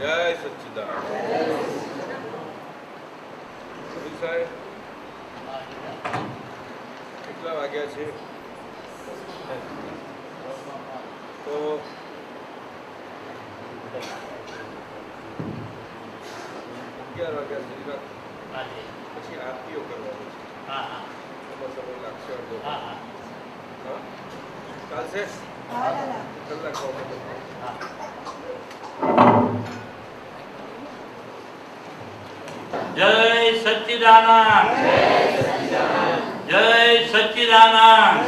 જય સચ્ચિદાનંદ. સુનિલ સાહેબ, કેટલા વાગ્યા છે? તો 11 વાગ્યા સુધી રાખો. પછી આરતીઓ કરવાની છે. એમાં સમય લાગશે અડધો. હા, ચાલશે? કલાક જય સચ્ચિદાનંદ. जय सच्चिदानंद.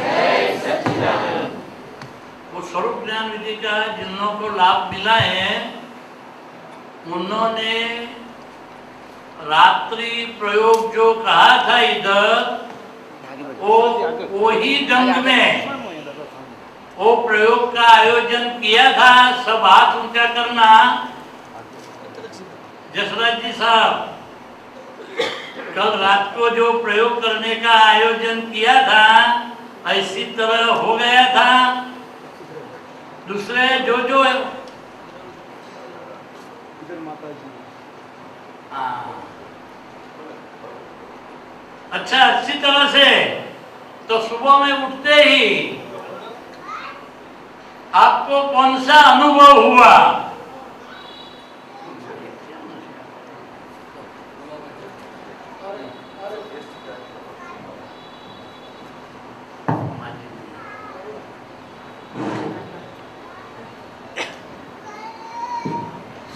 वो स्वरूप ज्ञान विधि का जिन लोगों को लाभ मिला है उन्होंने रात्रि प्रयोग जो कहा था इधर वो ही ढंग में वो प्रयोग का आयोजन किया था. सब हाथ ऊंचा करना. जसराज जी साहब, कल रात को जो प्रयोग करने का आयोजन किया था ऐसी तरह हो गया था. दूसरे जो अच्छा अच्छी तरह से तो सुबह में उठते ही आपको कौन सा अनुभव हुआ?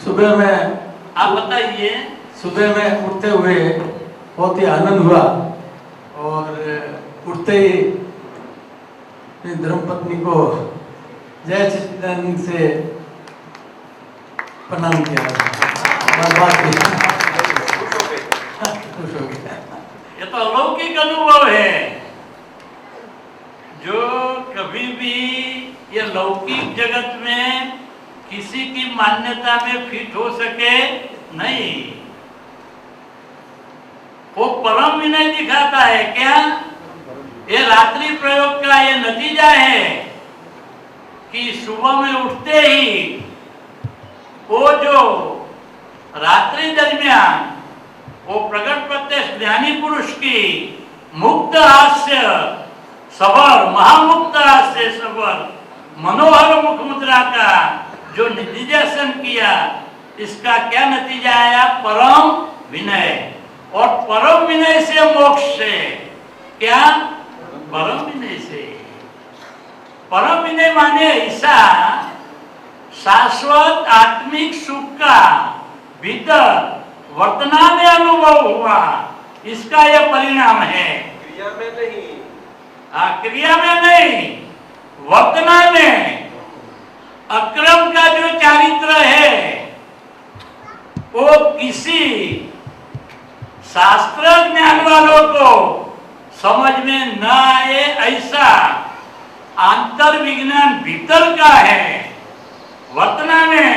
सुबह में आप बताइए. सुबह में उठते हुए बहुत ही आनंद हुआ और उठते ही अपनी धर्मपत्नी को जय सच्चिदानंद से प्रणाम किया. बात खुश हो गया. ये तो अलौकिक अनुभव है जो कभी भी ये लौकिक जगत में किसी की मान्यता में फिट हो सके नहीं. वो परम विनय दिखाता है. क्या ये रात्रि प्रयोग का ये नतीजा है कि सुबह में उठते ही वो जो रात्रि दरमियान वो प्रकट प्रत्यक्ष ज्ञानी पुरुष की मुक्त हास्य सबर, महामुक्त हास्य सबर, मनोहर मुख मुद्रा का जो निर्देशन किया, इसका क्या नतीजा आया? परम विनय. और परम विनय से मोक्ष से क्या? परम विनय से. परम विनय माने ऐसा शाश्वत आत्मिक सुख का भीतर वर्तमान में अनुभव हुआ. इसका यह परिणाम है. क्रिया में नहीं. क्रिया में नहीं, वर्तमान में. अक्रम का जो चारित्र है वो किसी शास्त्र ज्ञान वालों को समझ में न आए ऐसा आंतर विज्ञान भीतर का है. वर्तमान में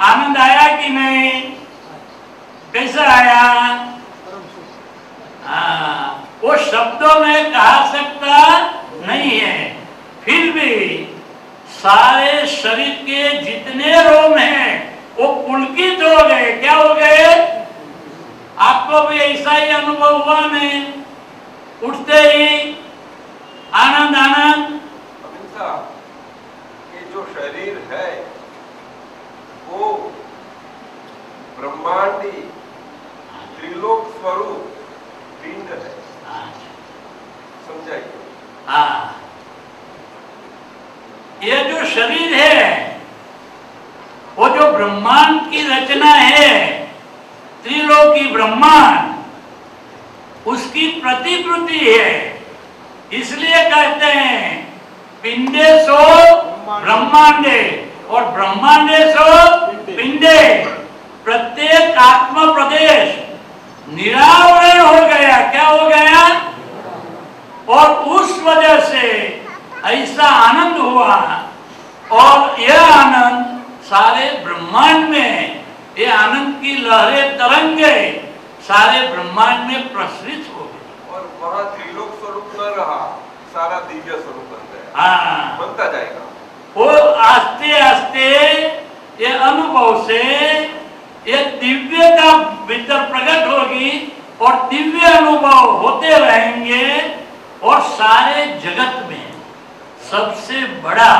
आनंद आया कि नहीं? कैसा आया? वो शब्दों में कहा सकता नहीं है. फिर भी सारे शरीर के जितने रोम हैं वो पुलकित हो गए. क्या हो गए? आपको भी ऐसा ही अनुभव हुआ नहीं? उठते ही आनंद आनंद. अमित साहब, ये जो शरीर है वो ब्रह्मांडी त्रिलोक स्वरूप पिंड है. समझाइए. हाँ, ये जो शरीर है वो जो ब्रह्मांड की रचना है, त्रिलोकी ब्रह्मांड, उसकी प्रतिकृति है. इसलिए कहते हैं पिंडे सो ब्रह्मांडे और ब्रह्मांडे सो पिंडे. प्रत्येक आत्म प्रदेश निरावरण हो गया. क्या हो गया? और उस वजह से ऐसा आनंद हुआ. और यह आनंद सारे ब्रह्मांड में, ये आनंद की लहरें तरंगे सारे ब्रह्मांड में प्रसरित हो गई. और वहाँ त्रिलोक स्वरूप न रहा, सारा दिव्य स्वरूप बन गया. हाँ, बनता जाएगा. वो आस्ते आस्ते ये अनुभव से ये दिव्यता भीतर प्रकट होगी और दिव्य अनुभव होते रहेंगे। और सारे जगत में सबसे बड़ा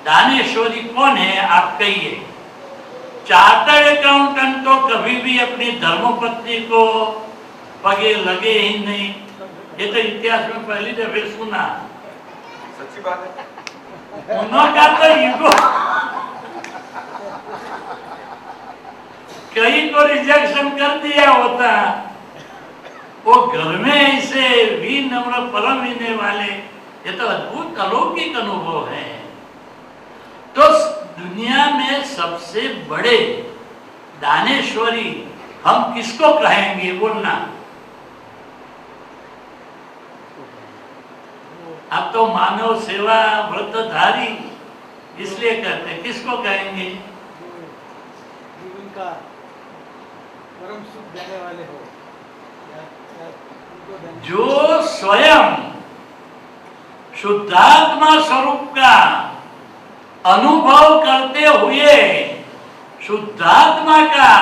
दानेश्वरी कौन है, आप कहिए। चार्टर्ड अकाउंटेंट तो कभी भी अपनी धर्मपत्नी को पगे लगे ही नहीं। ये तो इतिहास में पहली दफे सुना। सच्ची बात है। उनका तो ईगो कहीं को रिजेक्शन कर दिया होता। वो घर में ऐसे विनम्र परम विनय वाले, ये तो अद्भुत अलौकिक अनुभव है। तो दुनिया में सबसे बड़े दानेश्वरी हम किसको कहेंगे, बोलना। अब तो मानव सेवा व्रतधारी इसलिए कहते हैं, किसको कहेंगे? जीवन का परम सुख देने वाले हो, जो स्वयं शुद्धात्मा स्वरूप का अनुभव करते हुए शुद्धात्मा का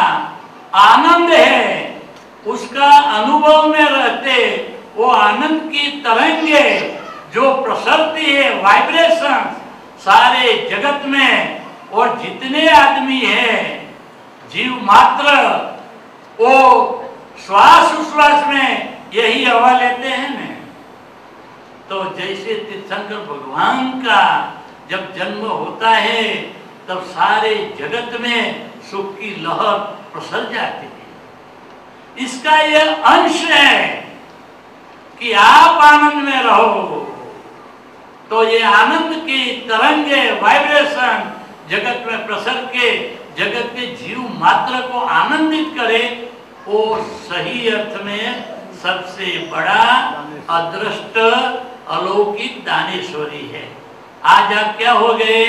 आनंद है, उसका अनुभव में रहते वो आनंद की तरंगे जो प्रसरती है, वाइब्रेशन सारे जगत में। और जितने आदमी है जीव मात्र, वो श्वास उश्वास में यही हवा लेते हैं न। तो जैसे तीर्थंकर भगवान का जब जन्म होता है तब सारे जगत में सुख की लहर प्रसर जाती है। इसका यह अंश है कि आप आनंद में रहो, तो ये आनंद की तरंगे वाइब्रेशन जगत में प्रसर के जगत के जीव मात्र को आनंदित करे, वो सही अर्थ में सबसे बड़ा अदृष्ट अलौकिक दानेश्वरी है। आज आप क्या हो गए,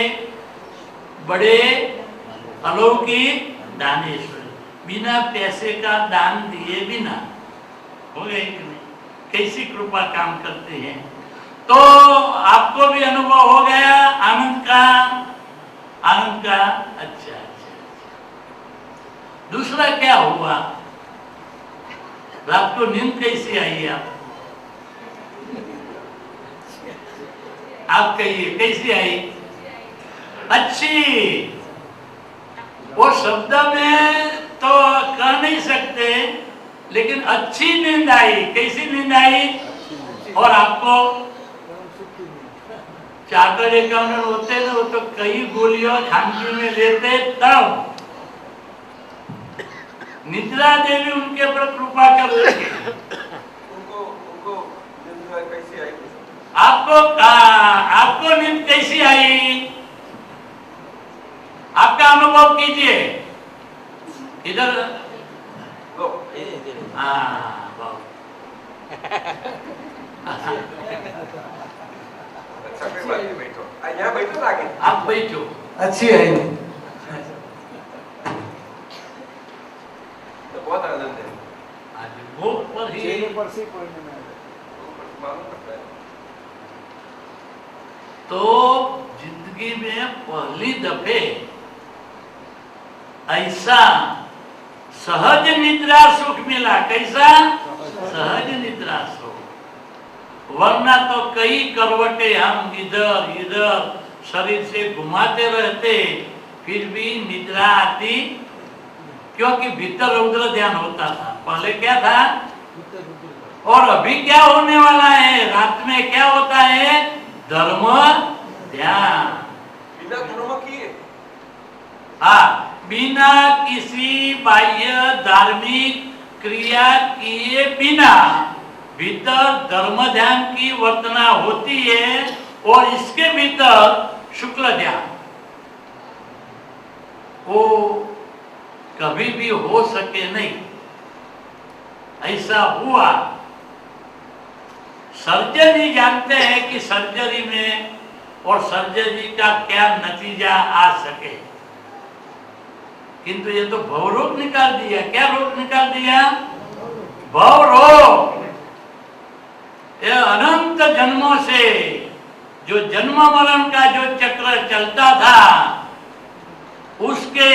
बड़े अलौकिक दानेश्वरी, बिना पैसे का दान दिए बिना हो गए कि नहीं? कैसी कृपा काम करते हैं। तो आपको भी अनुभव हो गया आनंद का, आनंद का। अच्छा अच्छा, दूसरा क्या हुआ, रात को नींद कैसी आई आप कहिए, कैसी आई? अच्छी। वो शब्द में तो कह नहीं सकते, लेकिन अच्छी नींद आई। कैसी नींद आई? और आपको चार्टर्ड अकाउंटेंट होते ना, वो तो कई गोलियों झांकी में लेते, तब निद्रा देवी उनके ऊपर कृपा कर रही है। उनको नींद कैसी आई? आपको नींद कैसी आई? आपका अनुभव कीजिए इधर। अच्छा कोई बात नहीं, बैठो। यहाँ बैठो ना आगे। आप बैठो। अच्छी है। तो बहुत आनंद है। आज वो पर ही चेहरे पर से कोई नहीं आया। मालूम पड़ता है। तो जिंदगी में पहली दफे ऐसा सहज निद्रा सुख मिला। कैसा? सहज निद्रा सुख। वरना तो कई करवटे हम इधर इधर शरीर से घुमाते रहते, फिर भी निद्रा आती, क्योंकि भीतर उधर ध्यान होता था। पहले क्या था और अभी क्या होने वाला है? रात में क्या होता है? धर्म ध्यान। बिना धर्म किए, हाँ, बिना किसी बाह्य धार्मिक क्रिया किए बिना भीतर धर्म ध्यान की वर्तना होती है, और इसके भीतर शुक्ल ध्यान वो कभी भी हो सके नहीं। ऐसा हुआ। सर्जरी जानते हैं कि सर्जरी में और सर्जरी का क्या नतीजा आ सके, किंतु ये तो भवरोग निकाल दिया। क्या रोग निकाल दिया? भवरोग। ये अनंत जन्मों से जो जन्म मरण का जो चक्र चलता था, उसके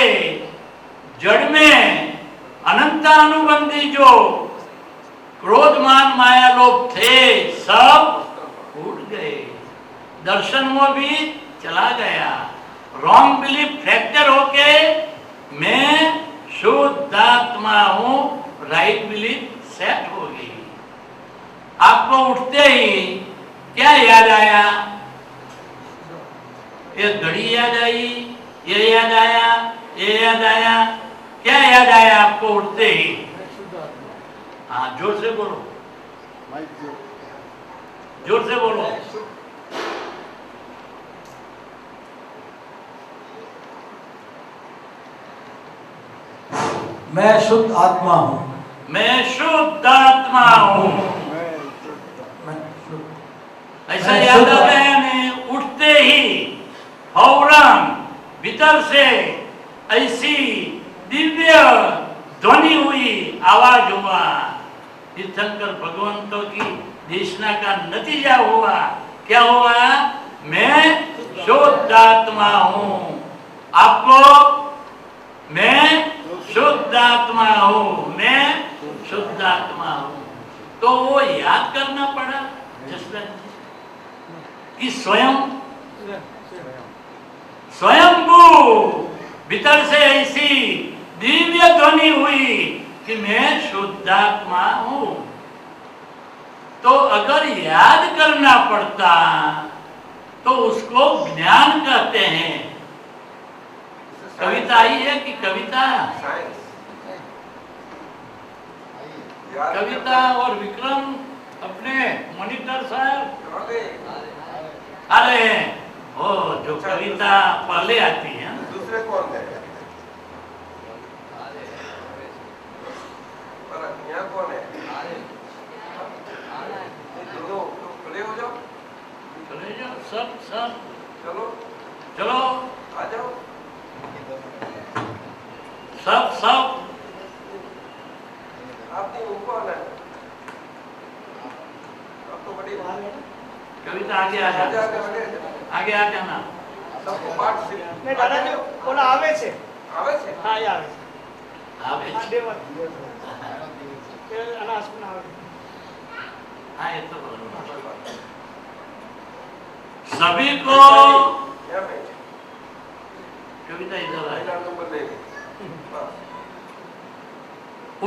जड़ में जो क्रोध मान माया लोभ थे सब उड़ गए, दर्शन में भी चला गया, रॉन्ग बिलीफ फ्रैक्चर होके मैं शुद्ध आत्मा हूं, राइट बिलीफ सेट हो गई। आपको उठते ही क्या याद आया? ये घड़ी याद आई, ये याद आया, ये याद आया, क्या याद आया आपको उठते ही? हाँ, जोर से बोलो, जोर से बोलो। मैं शुद्ध आत्मा हूँ। मैं शुद्ध आत्मा हूँ। मैं शुद्ध- ऐसा मैं याद शुद्ध आ गया ने उठते ही फौरन भीतर से ऐसी दिव्य ध्वनि हुई, आवाज हुआ, तीर्थंकर भगवंतों की देशना का नतीजा हुआ। क्या हुआ? मैं शुद्ध आत्मा हूँ। आपको मैं शुद्ध आत्मा हूँ, मैं शुद्ध आत्मा हूँ। तो वो याद करना पड़ा जसवंत जी कि स्वयंभू भीतर से ऐसी दिव्य ध्वनि हुई कि मैं शुद्ध आत्मा हूँ। तो अगर याद करना पड़ता तो उसको ज्ञान कहते हैं। कविता आई है कि कविता? कविता और विक्रम अपने मॉनिटर साहब अरे वो जो कविता पहले आती है। दूसरे कौन है? यहाँ कौन है? दोनों खड़े हो जाओ, चले जाओ, सब सब चलो चलो, आ जाओ। सब सब आपने वो कौन है? आप तो बड़ी कविता आगे आ जा, आगे आ जाना। सबको पाठ से नहीं दादाजी बोला आवे छे। આવે છે? हाँ ये आवे आवे हाँ छे। देवा ये अनाज में आवे। हाँ ये तो बरोबर। सभी को यहाँ पे कविता इधर आए। महीना नंबर ले ली। बस।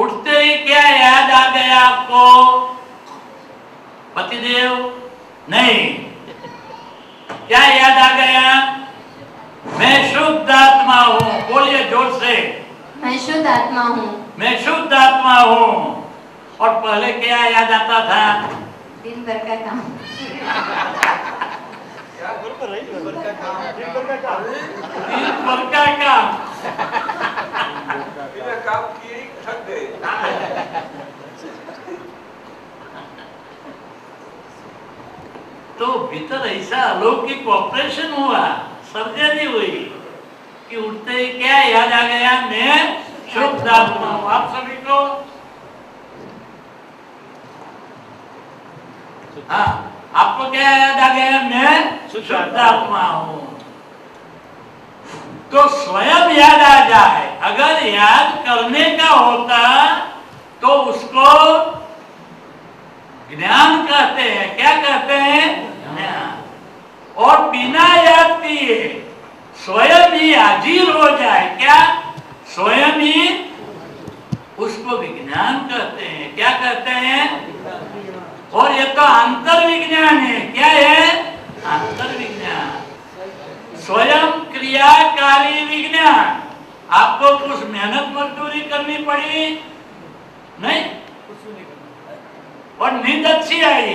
उठते ही क्या याद आ गया आपको? पतिदेव? नहीं, क्या याद आ गया? मैं शुद्ध आत्मा हूँ। बोलिए जोर से, मैं शुद्ध आत्मा हूँ। मैं शुद्ध आत्मा हूँ। और पहले क्या याद आता था? दिन भर का काम। बरोबर है दिन भर का काम। दिन भर का काम। दिन भर का काम। बिना काम किए ही थक गए। तो भीतर ऐसा अलौकिक ऑपरेशन हुआ, सर्जरी हुई कि उठते ही क्या याद आ गया? मैं शुद्ध आत्मा हूँ। आप सभी को हाँ, आपको क्या याद आ गया? मैं शुद्ध आत्मा हूँ। तो स्वयं याद आ जाए। अगर याद करने का होता तो उसको ज्ञान कहते हैं। क्या कहते हैं? ज्ञान। और बिना याद किए स्वयं ही हाजिर हो जाए, क्या? स्वयं ही, उसको विज्ञान कहते हैं। क्या कहते हैं? और ये तो अंतर्विज्ञान है। क्या है? अंतर्विज्ञान, स्वयं क्रियाकारी विज्ञान। आपको कुछ मेहनत मजदूरी करनी पड़ी नहीं, और नींद अच्छी आई।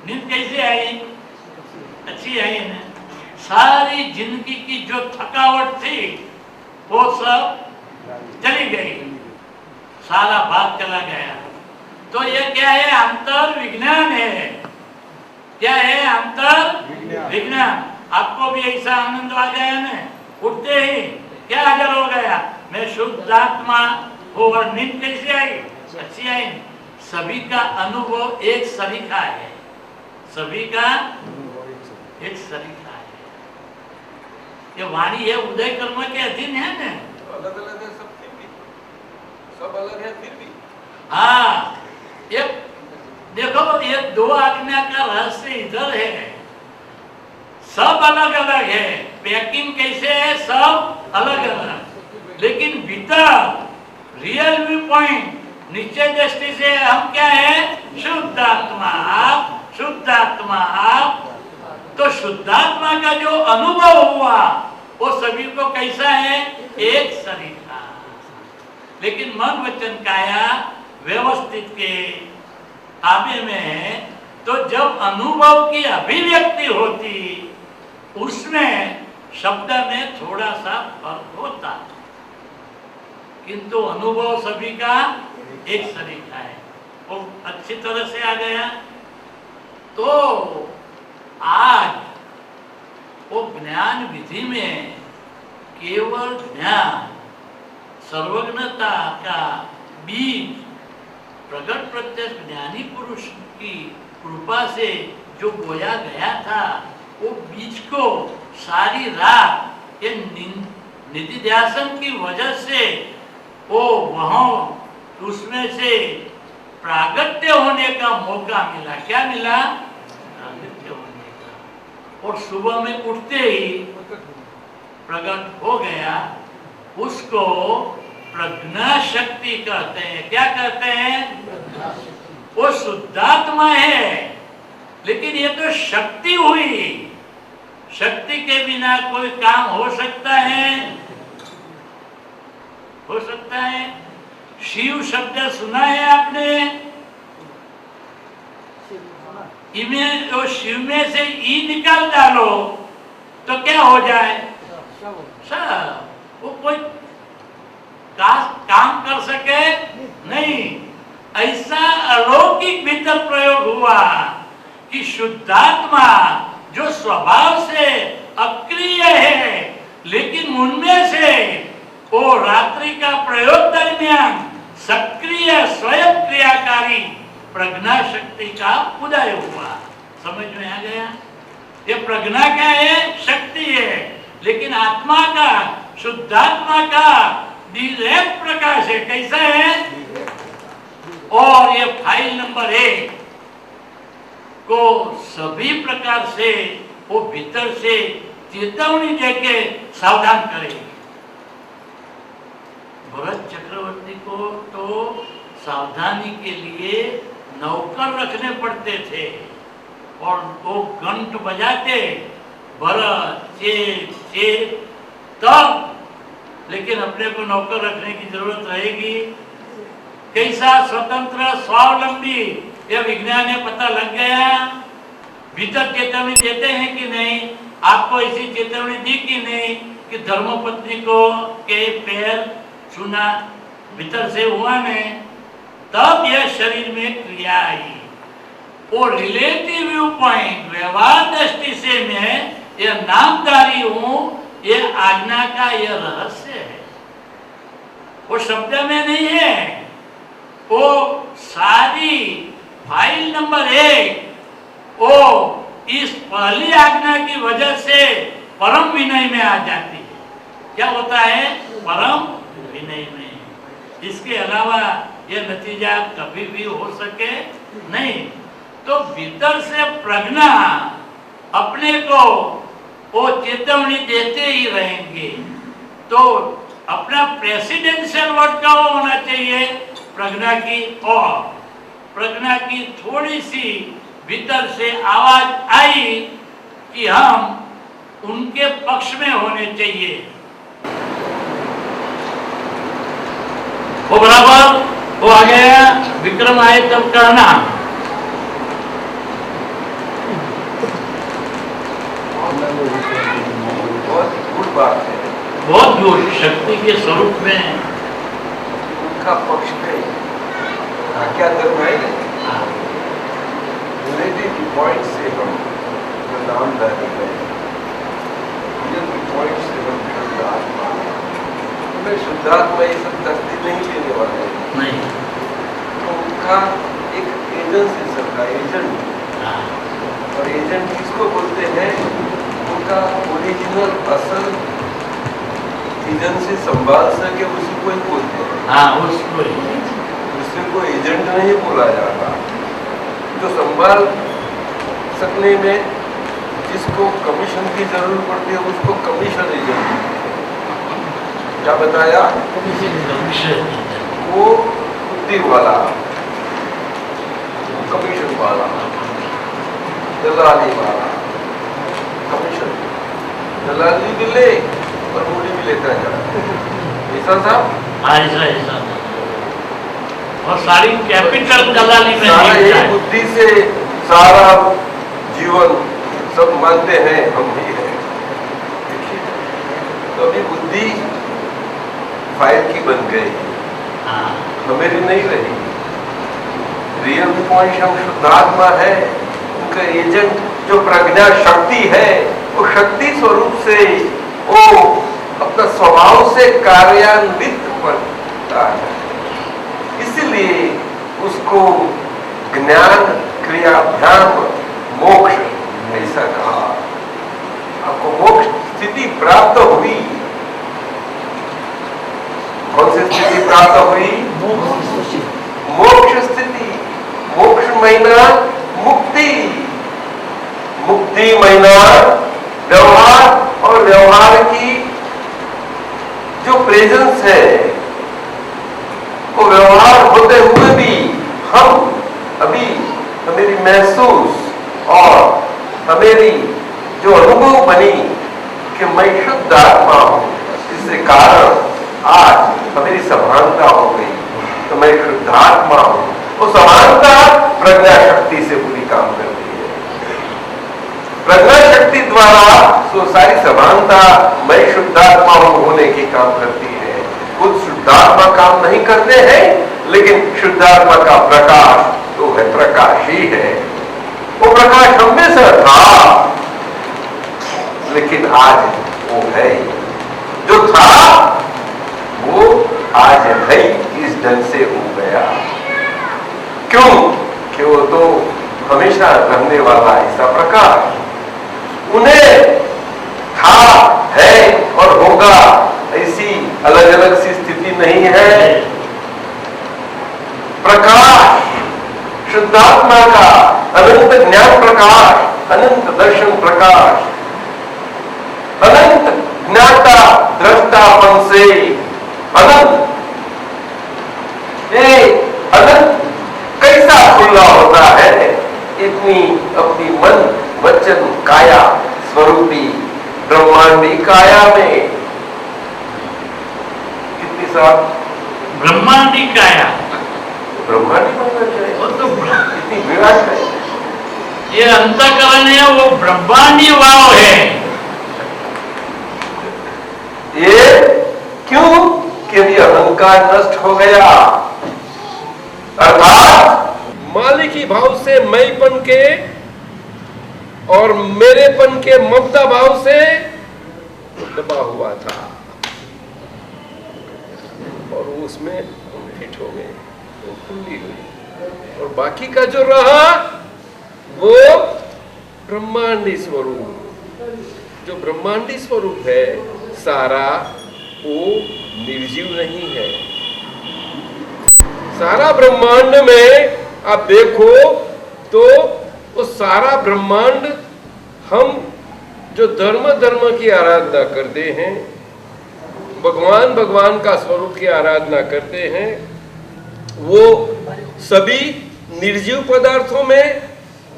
नींद कैसे आई? अच्छी आई ना। सारी जिंदगी की जो थकावट थी वो सब चली गई, सारा भाग चला गया। तो ये क्या है? अंतर विज्ञान है। क्या है? अंतर विज्ञान। आपको भी ऐसा आनंद आ गया ना? उठते ही क्या हाजिर हो गया? मैं शुद्ध आत्मा हूँ। और नींद कैसे आई? अच्छी आई। सभी का अनुभव एक सरीखा है। सभी का एक सरीखा है। ये वाणी है उदय कर्म के अधीन है ना? अलग अलग है सब, फिर भी सब अलग है, फिर भी हाँ, ये देखो, ये दो आज्ञा का रहस्य इधर है। सब अलग अलग है, पैकिंग कैसे है, सब अलग अलग, लेकिन भीतर रियल व्यू पॉइंट निश्चय दृष्टि से हम क्या है, शुद्ध आत्मा आप, शुद्ध आत्मा आप। तो शुद्धात्मा का जो अनुभव हुआ वो सभी को कैसा है, एक शरीर का। लेकिन मन वचन काया व्यवस्थित के ताबे में है, तो जब अनुभव की अभिव्यक्ति होती उसमें शब्द में थोड़ा सा फर्क होता, किंतु अनुभव सभी का एक शरीर का है। वो अच्छी तरह से आ गया। तो आज वो ज्ञान विधि में केवल ज्ञान सर्वज्ञता का बीज प्रगट प्रत्यक्ष ज्ञानी पुरुष की कृपा से जो बोया गया था, वो बीज को सारी रात ये निधिध्यासन की वजह से वो वहाँ उसमें से प्रागट्य होने का मौका मिला। क्या मिला? प्रागट्य होने का। और सुबह में उठते ही प्रकट हो गया। उसको प्रज्ञा शक्ति कहते हैं। क्या कहते हैं? वो शुद्धात्मा है, लेकिन ये तो शक्ति हुई। शक्ति के बिना कोई काम हो सकता है? हो सकता है? शिव शब्द सुना है आपने? इमें तो शिव में से ई निकाल डालो तो क्या हो जाए? सब। वो कोई काम कर सके नहीं। ऐसा अलौकिक भीतर प्रयोग हुआ कि शुद्धात्मा जो स्वभाव से अक्रिय है, लेकिन उनमें से वो रात्रि का प्रयोग दरमियान सक्रिय स्वयं क्रियाकारी प्रज्ञा शक्ति का उदय हुआ। समझ में आ गया? ये प्रज्ञा क्या है? शक्ति है, लेकिन आत्मा का, शुद्धात्मा का डायरेक्ट प्रकाश है। कैसा है? और ये फाइल नंबर 1 को सभी प्रकार से वो भीतर से चेतावनी देके सावधान करेगी। भरत चक्रवर्ती को तो सावधानी के लिए नौकर रखने पड़ते थे और वो घंट बजाते, भरत चेत चेत, तब। लेकिन अपने को नौकर रखने की जरूरत रहेगी। कैसा स्वतंत्र स्वावलंबी यह विज्ञान है, पता लग गया। भीतर चेतावनी देते हैं कि नहीं? आपको ऐसी चेतावनी दी कि नहीं कि धर्मपत्नी को के पैर सुना? भीतर से हुआ नहीं, तब यह शरीर में क्रिया आई। वो रिलेटिव व्यू पॉइंट, व्यवहार दृष्टि से मैं यह नामधारी हूं, यह आज्ञा का यह रहस्य है। वो शब्द में नहीं है। वो सारी फाइल नंबर 1 वो इस पहली आज्ञा की वजह से परम विनय में आ जाती है। क्या होता है? परम विनय में। इसके अलावा यह नतीजा कभी भी हो सके नहीं। तो भीतर से प्रज्ञा अपने को वो चेतावनी देते ही रहेंगे। तो अपना प्रेसिडेंशियल वर्ड का वो होना चाहिए प्रज्ञा की, और प्रज्ञा की थोड़ी सी भीतर से आवाज आई कि हम उनके पक्ष में होने चाहिए। वो बराबर वो आ गया। विक्रम आए तब कहना। बहुत गुड बात है, बहुत गुड। शक्ति के स्वरूप में उनका पक्ष में क्या करना है? रिलेटिव पॉइंट से हम जो नामधारी है, रियल पॉइंट से हम शुद्ध आत्मा है। हमें शुद्धात्मा ये सब तस्दीक नहीं लेने वाले हैं। नहीं। तो उनका एक एजेंसी सबका एजेंट, और एजेंट किसको बोलते हैं? उनका ओरिजिनल असल एजेंसी संभाल सके उसी को ही बोलते हैं। हाँ, उसको दूसरे उनको एजेंट नहीं बोला जाता। जो संभाल सकने में जिसको कमीशन की जरूरत पड़ती है उसको कमीशन एजेंट। क्या बताया? वो बुद्धि वाला, कमीशन वाला, दलाली वाला, कमीशन दलाली भी ले और मूडी भी लेता जाए, ऐसा था। ऐसा और सारी कैपिटल दलाली में सारा यही बुद्धि से सारा जीवन सब मानते हैं हम ही हैं। तो अभी बुद्धि फाइल की बन गई, हमेरी नहीं रही। रियल पॉइंट हम शुद्धात्मा है, उनका एजेंट जो प्रज्ञा शक्ति है, वो शक्ति स्वरूप से वो अपना स्वभाव से कार्यान्वित करता है। इसलिए उसको ज्ञान क्रियाभ्याम मोक्ष ऐसा कहा। आपको मोक्ष स्थिति प्राप्त हुई। कौन सी स्थिति प्राप्त हुई? मोक्ष स्थिति। मोक्ष महीना मुक्ति, मुक्ति महीना व्यवहार, और व्यवहार की जो प्रेजेंस है वो व्यवहार होते हुए भी हम अभी हमेरी महसूस और हमेरी जो अनुभव बनी कि मैं शुद्ध आत्मा हूं, इससे कारण आज हमेरी समानता हो गई, तो मैं शुद्धात्मा हूं। वो समानता प्रज्ञा शक्ति से पूरी काम करती है। प्रज्ञा शक्ति द्वारा तो सारी समानता मैं शुद्धात्मा होने की काम करती है। खुद शुद्धात्मा काम नहीं करते हैं, लेकिन शुद्धात्मा का प्रकाश तो है, प्रकाश ही है। वो प्रकाश हमेशा था, लेकिन आज वो है, जो था वो आज है, इस ढंग से हो गया। क्यों? कि वो तो हमेशा रहने वाला ऐसा प्रकाश उन्हें था, है और होगा, ऐसी अलग अलग सी स्थिति नहीं है। प्रकाश शुद्धात्मा का अनंत ज्ञान प्रकाश, अनंत दर्शन प्रकाश, अनंत ज्ञाता दृष्टापन से अनंत, ये अनंत कैसा खुला होता है? इतनी अपनी मन वचन काया स्वरूपी ब्रह्मांडी काया में कितनी साफ ब्रह्मांडी काया, ब्रह्मांडी बनना चाहिए। वो तो इतनी विराट है, ये अंतःकरण है, वो ब्रह्मांडी भाव है। ये क्यों? कि अहंकार नष्ट हो गया, अर्थात मालिकी भाव से मैंपन के और मेरेपन के ममता भाव से दबा हुआ था, और उसमें फिट हो गए, वो खुली हुई, और बाकी का जो रहा वो ब्रह्मांडी स्वरूप। जो ब्रह्मांडी स्वरूप है सारा, वो निर्जीव नहीं है। सारा ब्रह्मांड में आप देखो तो वो सारा ब्रह्मांड, हम जो धर्म की आराधना करते हैं, भगवान का स्वरूप की आराधना करते हैं, वो सभी निर्जीव पदार्थों में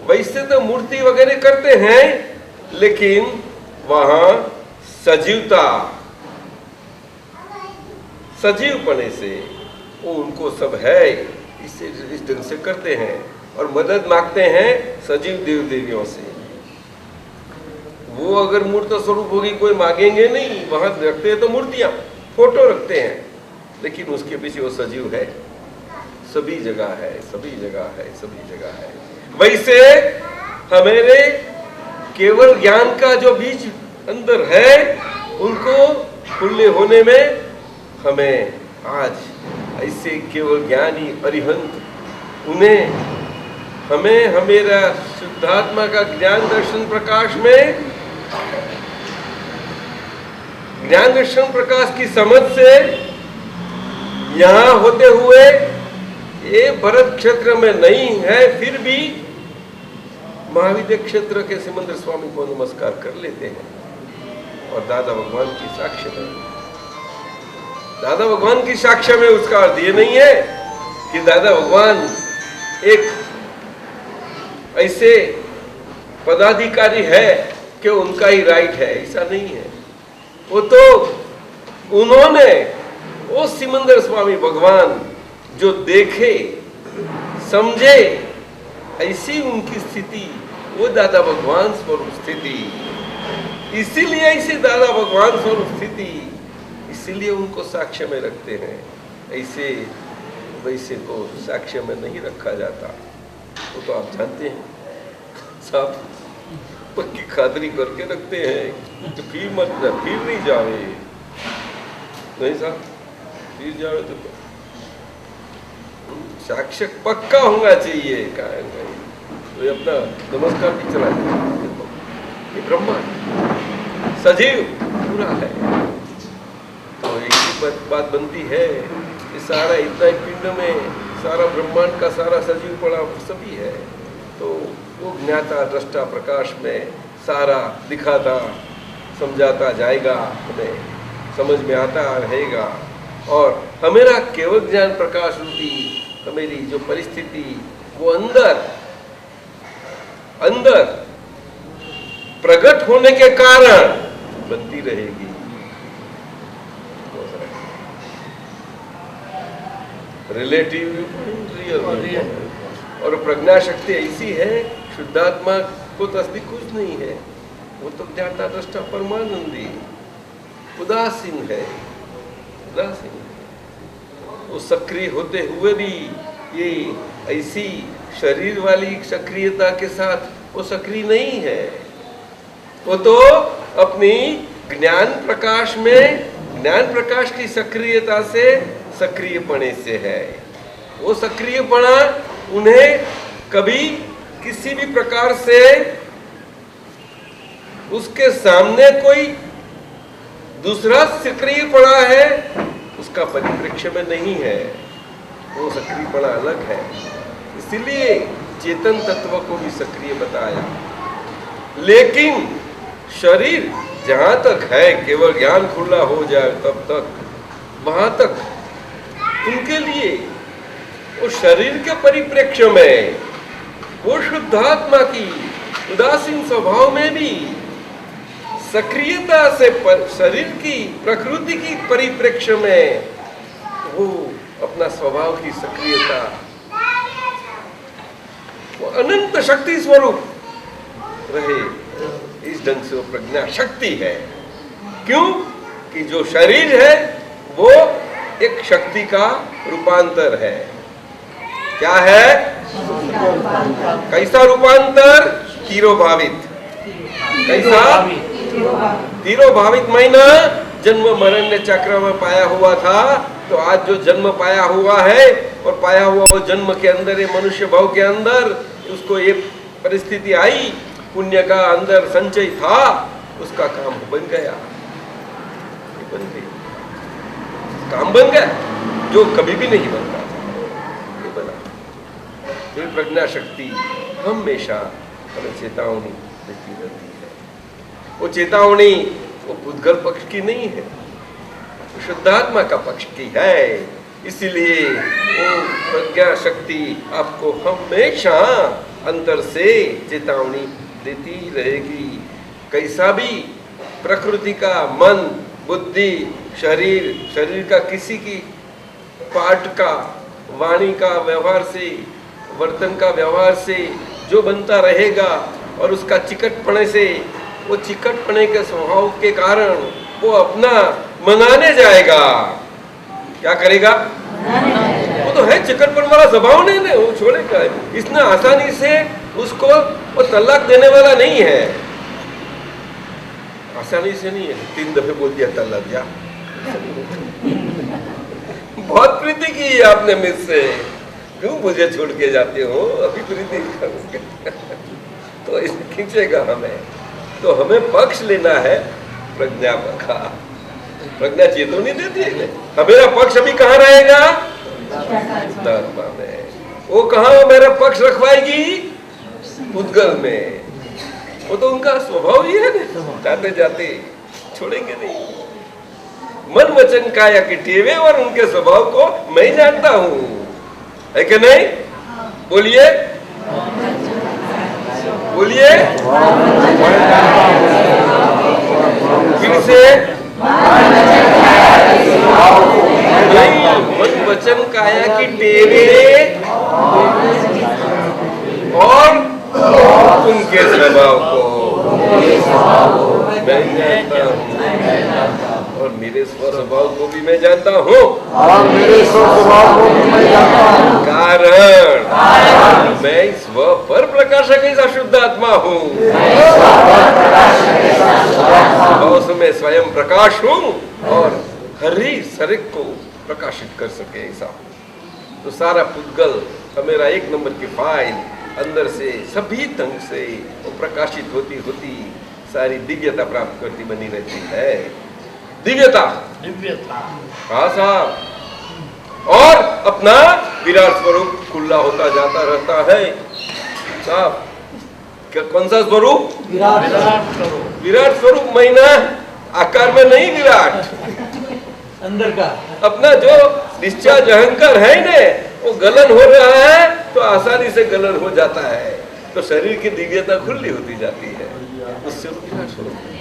वैसे तो मूर्ति वगैरह करते हैं, लेकिन वहां सजीवता, सजीवपने से वो उनको सब है, इससे इस ढंग से करते हैं और मदद मांगते हैं सजीव देव देवियों से। वो अगर मूर्त स्वरूप होगी कोई मांगेंगे नहीं, वहां रखते हैं तो मूर्तियां, फोटो रखते हैं, लेकिन उसके पीछे वो सजीव है, सभी जगह है, सभी जगह है, सभी जगह है। वैसे हमारे केवल ज्ञान का जो बीज अंदर है, उनको खुले होने में हमें आज ऐसे केवल ज्ञानी अरिहंत, उन्हें हमें हमेरा शुद्धात्मा का ज्ञान दर्शन प्रकाश में, ज्ञान दर्शन प्रकाश की समझ से यहाँ होते हुए ये भरत क्षेत्र में नहीं है, फिर भी महाविद्य क्षेत्र के सिमंदर स्वामी को नमस्कार कर लेते हैं। और दादा भगवान की साक्ष्य में, दादा भगवान की साक्ष्य में उसका अर्थ ये नहीं है कि दादा भगवान एक ऐसे पदाधिकारी है कि उनका ही राइट है, ऐसा नहीं है। वो तो उन्होंने, वो सिमंदर स्वामी भगवान जो देखे समझे, ऐसी उनकी स्थिति, वो दादा भगवान स्वरूप स्थिति, इसीलिए ऐसे दादा भगवान स्वरूप स्थिति, इसीलिए उनको साक्ष्य में रखते हैं। ऐसे वैसे को साक्ष्य में नहीं रखा जाता। वो तो आप जानते हैं, सब पक्की खातरी करके रखते हैं तो फिर मत ना, फिर नहीं जावे, नहीं साहब, फिर जावे तो साक्ष्य पक्का होना चाहिए। तो अपना नमस्कार भी चला ये ब्रह्मा सजीव पूरा है। तो एक बात बनती है कि सारा इतना पिंड में सारा ब्रह्मांड का सारा सजीव पड़ा सभी है, तो वो ज्ञाता दृष्टा प्रकाश में सारा दिखाता समझाता जाएगा, हमें समझ में आता रहेगा। और हमेरा केवल ज्ञान प्रकाश रूपी हमेरी जो परिस्थिति वो अंदर अंदर प्रकट होने के कारण बनती रहेगी। Relative real. और प्रज्ञा शक्ति ऐसी है, शुद्धात्मा को तस्दीक कुछ नहीं है, वो तो ज्ञाता दृष्टा परमानंदी उदासीन है, उदासीन। वो सक्रिय होते हुए भी ये ऐसी शरीर वाली सक्रियता के साथ वो सक्रिय नहीं है। वो तो अपनी ज्ञान प्रकाश में, ज्ञान प्रकाश की सक्रियता से, सक्रियपणे से है। वो सक्रियपणा उन्हें कभी किसी भी प्रकार से उसके सामने कोई दूसरा सक्रियपणा है उसका परिप्रेक्ष्य में नहीं है, वो सक्रियपणा अलग है। इसलिए चेतन तत्व को भी सक्रिय बताया। लेकिन शरीर जहां तक है, केवल ज्ञान खुला हो जाए तब तक, वहां तक उनके लिए वो शरीर के परिप्रेक्ष्य में वो शुद्धात्मा की उदासीन स्वभाव में भी सक्रियता से शरीर की प्रकृति की परिप्रेक्ष्य में वो अपना स्वभाव की सक्रियता, वो अनंत शक्ति स्वरूप रहे। इस ढंग से वो प्रज्ञा शक्ति है। क्यों कि जो शरीर है वो एक शक्ति का रूपांतर है। क्या है? कैसा रूपांतर? तीरोभावित। कैसा? तीरोभावित महीना जन्म मरण चक्र में पाया हुआ था, तो आज जो जन्म पाया हुआ है और पाया हुआ वो जन्म के अंदर, ये मनुष्य भाव के अंदर उसको ये परिस्थिति आई, पुण्य का अंदर संचय था, उसका काम बन गया, बन गया, काम बन गया जो कभी भी नहीं बनता था, ये बना। ये प्रज्ञा शक्ति हमेशा हमें चेतावनी देती रहती है। वो चेतावनी वो भूतगल पक्ष की नहीं है, शुद्धात्मा का पक्ष की है। इसीलिए वो प्रज्ञा शक्ति आपको हमेशा अंतर से चेतावनी देती रहेगी। कैसा भी प्रकृति का मन, बुद्धि, शरीर का किसी की पार्ट का, वाणी का व्यवहार से, वर्तन का व्यवहार से जो बनता रहेगा और उसका चिकटपने से, वो चिकटपने के स्वभाव के कारण वो अपना मनाने जाएगा। क्या करेगा? वो तो है चिकटपन वाला स्वभाव नहीं है, वो छोड़ेगा। इतना आसानी से उसको वो तलाक देने वाला नहीं है, आसानी से नहीं है। 3 दफे बोल दिया तलाक जा। बहुत प्रीति की आपने मुझसे, क्यों मुझे छोड़ के जाते हो? अभी प्रीति तो इसे खींचेगा हमें। तो हमें पक्ष लेना है प्रज्ञा का। प्रज्ञा चेतावनी देती है। हमेरा पक्ष अभी कहाँ रहेगा? शुद्धात्मा में। वो कहाँ मेरा पक्ष रखवाएगी? उद्गल में। वो तो उनका स्वभाव ही है ना, जाते जाते छोड़ेंगे नहीं। मन वचन काया के टेवे और उनके स्वभाव को मैं जानता हूं, है कि नहीं? बोलिए बोलिए फिर से। नहीं, मन वचन काया की टेवे और उनके स्वभाव को मैं जानता हूँ, और मेरे स्वभाव को भी मैं जानता हूँ। कारण मैं स्व पर प्रकाशक ऐसा शुद्ध आत्मा हूँ, उसमें स्वयं प्रकाश हूँ और हरि शरीर को प्रकाशित कर सके ऐसा। तो सारा पुद्गल मेरा एक नंबर की फाइल अंदर से सभी ढंग से वो प्रकाशित होती होती सारी दिव्यता प्राप्त करती बनी रहती है। दिव्यता हाँ साहब, और अपना विराट स्वरूप खुला होता जाता रहता है साहब। क्या कौन सा स्वरूप? विराट स्वरूप। महीना आकार में नहीं, विराट अंदर का अपना जो डिस्चार्ज अहंकार है ने, वो गलन हो रहा है तो आसानी से गलन हो जाता है, तो शरीर की दिव्यता खुली होती जाती है। उससे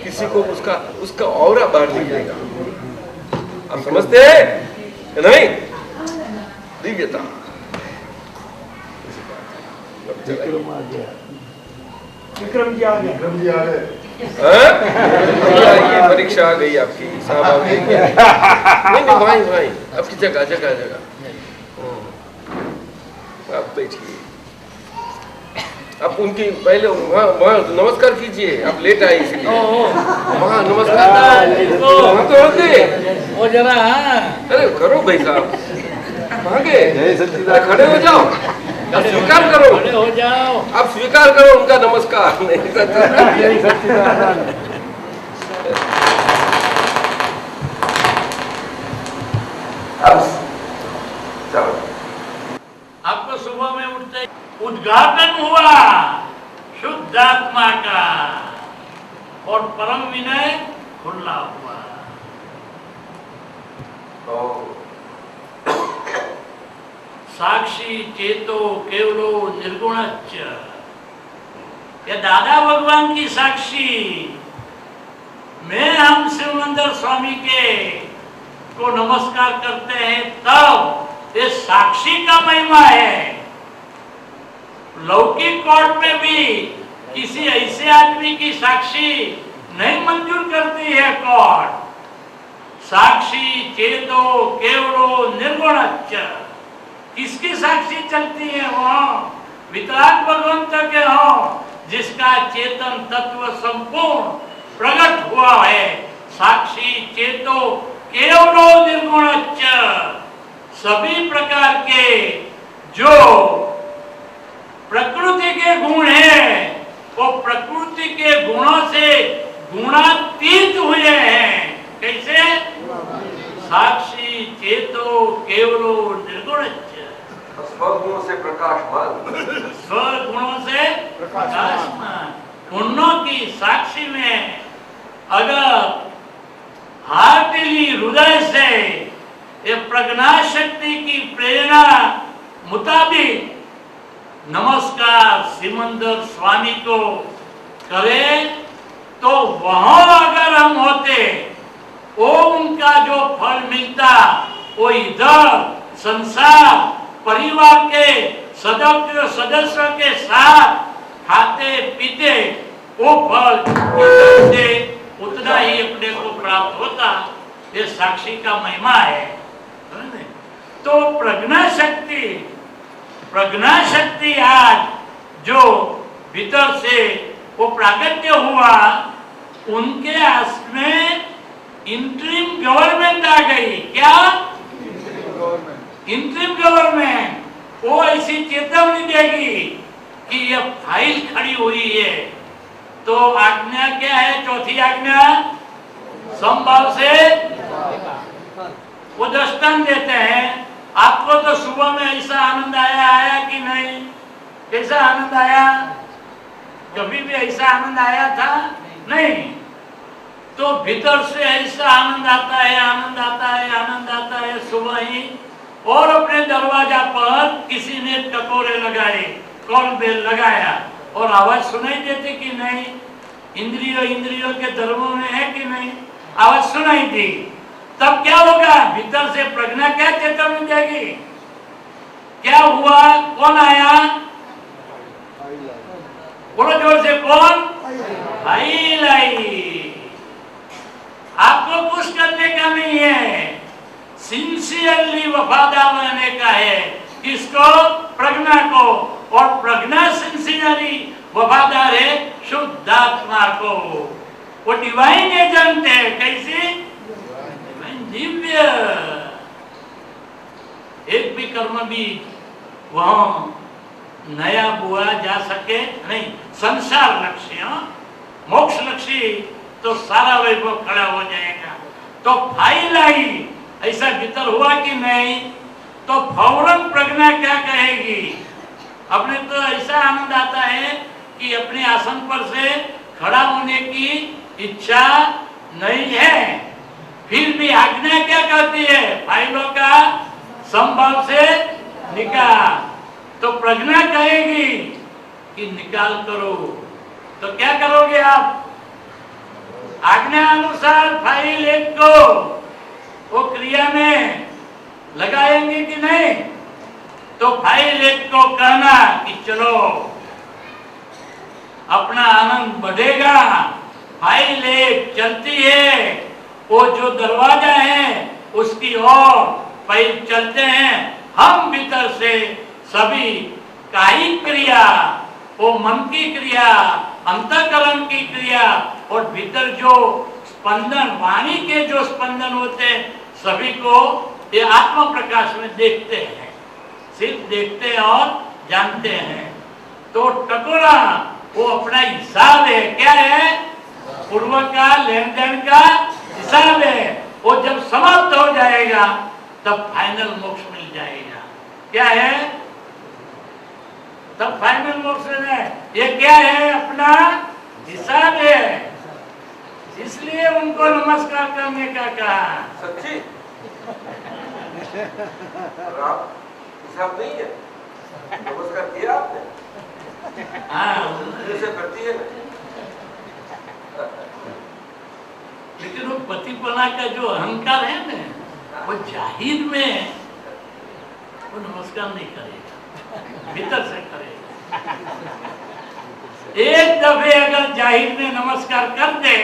किसी को उसका औरा बाहर निकलेगा। आप समझते हैं नहीं? दिव्यता विक्रम जी आ गए। ये परीक्षा आ गई आपकी साहब, आप देंगे? नहीं भाई आपकी जगह आप बैठिए। आप उनकी पहले वहाँ नमस्कार कीजिए, आप लेट आए इसलिए वहाँ नमस्कार तो होते वो जरा अरे करो भाई साहब, खड़े हो जाओ, आप स्वीकार करो, खड़े हो जाओ, आप स्वीकार करो उनका नमस्कार। नहीं आपको सुबह में उठते उद्घाटन हुआ शुद्ध आत्मा का और परम विनय खुला हुआ। साक्षी चेतो केवलो निर्गुणच्च, ये दादा भगवान की साक्षी में हम शिवमंदिर स्वामी के को नमस्कार करते हैं, तब ये साक्षी का महिमा है। लौकिक कोर्ट में भी किसी ऐसे आदमी की साक्षी नहीं मंजूर करती है कोर्ट। साक्षी चेतो केवलो निर्गुणच्च, किसकी साक्षी चलती है? वो वितराग भगवंत के हो, जिसका चेतन तत्व संपूर्ण प्रकट हुआ है। साक्षी चेतो केवलो निर्गुणच्च, सभी प्रकार के जो प्रकृति के गुण हैं, वो प्रकृति के गुणों से गुणातीत हुए हैं। कैसे? साक्षी चेतो केवलो निर्गुणच्च, स्वगुणों से प्रकाशमान, स्वगुणों से प्रकाशमान। उन्नों की साक्षी में अगर हार्टली हृदय से ये प्रज्ञा शक्ति की प्रेरणा मुताबिक नमस्कार सिमंदर स्वामी को करें, तो वहां अगर हम होते, वो उनका जो फल मिलता, वो इधर संसार परिवार के सदस्यों के साथ खाते पीते वो फल इधर से उतना ही अपने को प्राप्त होता। ये साक्षी का महिमा है। तो प्रज्ञा शक्ति आज जो भीतर से वो प्राकट्य हुआ, उनके हाथ में इंटरिम गवर्नमेंट आ गई। क्या? Interim government. वो ऐसी चेतावनी देगी कि ये फाइल खड़ी हुई है, तो आज्ञा क्या है? चौथी आज्ञा समभाव से वो दृष्टांत देते हैं आपको तो सुबह में ऐसा आनंद आया कि नहीं? कैसा आनंद आया? कभी भी ऐसा आनंद आया था नहीं। तो भीतर से ऐसा आनंद आता है, आनंद आता है, आनंद आता है सुबह ही। और अपने दरवाजा पर किसी ने टकोरे लगाए, कॉल बेल लगाया और आवाज सुनाई देती कि नहीं? इंद्रियों के धर्मों में है कि नहीं? आवाज सुनाई दी। तब क्या होगा? भीतर से प्रज्ञा क्या चेतावनी देगी? क्या हुआ? कौन आया? बोलो जोर से, कौन? भाई लाई। आपको कुछ करने का नहीं है, सिंसियरली वफादार रहने का है। किसको? प्रज्ञा को। और प्रज्ञा सिंसियरली वफादार है शुद्धात्मा को। वो डिवाइन एजेंट है। कैसी? डिवाइन, दिव्य। एक भी कर्म भी वहां नया बुआ जा सके नहीं। संसार लक्ष्य, मोक्ष लक्ष्य तो सारा वैभव खड़ा हो जाएगा। तो फाइल आई, ऐसा भीतर हुआ कि नहीं? तो फौरन प्रज्ञा क्या कहेगी? अपने तो ऐसा आनंद आता है कि अपने आसन पर से खड़ा होने की इच्छा नहीं है, फिर भी आज्ञा क्या कहती है? फाइलों का संभव से निकाल। तो प्रज्ञा कहेगी कि निकाल करो। तो क्या करोगे आप? आज्ञा अनुसार फाइल एक को वो क्रिया में लगाएंगे कि नहीं? तो फाइल एक को कहना कि चलो अपना आनंद बढ़ेगा। फाइल एक चलती है, वो जो दरवाजा है उसकी ओर फाइल चलते हैं। हम भीतर से सभी कायिक क्रिया, वो मन की क्रिया, अंतःकरण की क्रिया और भीतर जो स्पंदन, वाणी के जो स्पंदन होते हैं, सभी को ये आत्म प्रकाश में देखते हैं। सिर्फ देखते हैं और जानते हैं। तो टकोरा वो अपना हिसाब है। क्या है? पूर्व का लेन देन का हिसाब है। वो जब समाप्त हो जाएगा तब फाइनल मोक्ष मिल जाएगा। क्या है? तब फाइनल मोक्ष है। ये क्या है? अपना हिसाब है। इसलिए उनको नमस्कार करने का कहा। सच्ची हिसाब नहीं है? नमस्कार किया आपने? हाँ, जैसे करती है ना। लेकिन वो पतिपना का जो अहंकार है ना, वो जाहिर में वो नमस्कार नहीं करेगा, भीतर से करेगा। एक दफे अगर जाहिर में नमस्कार कर दे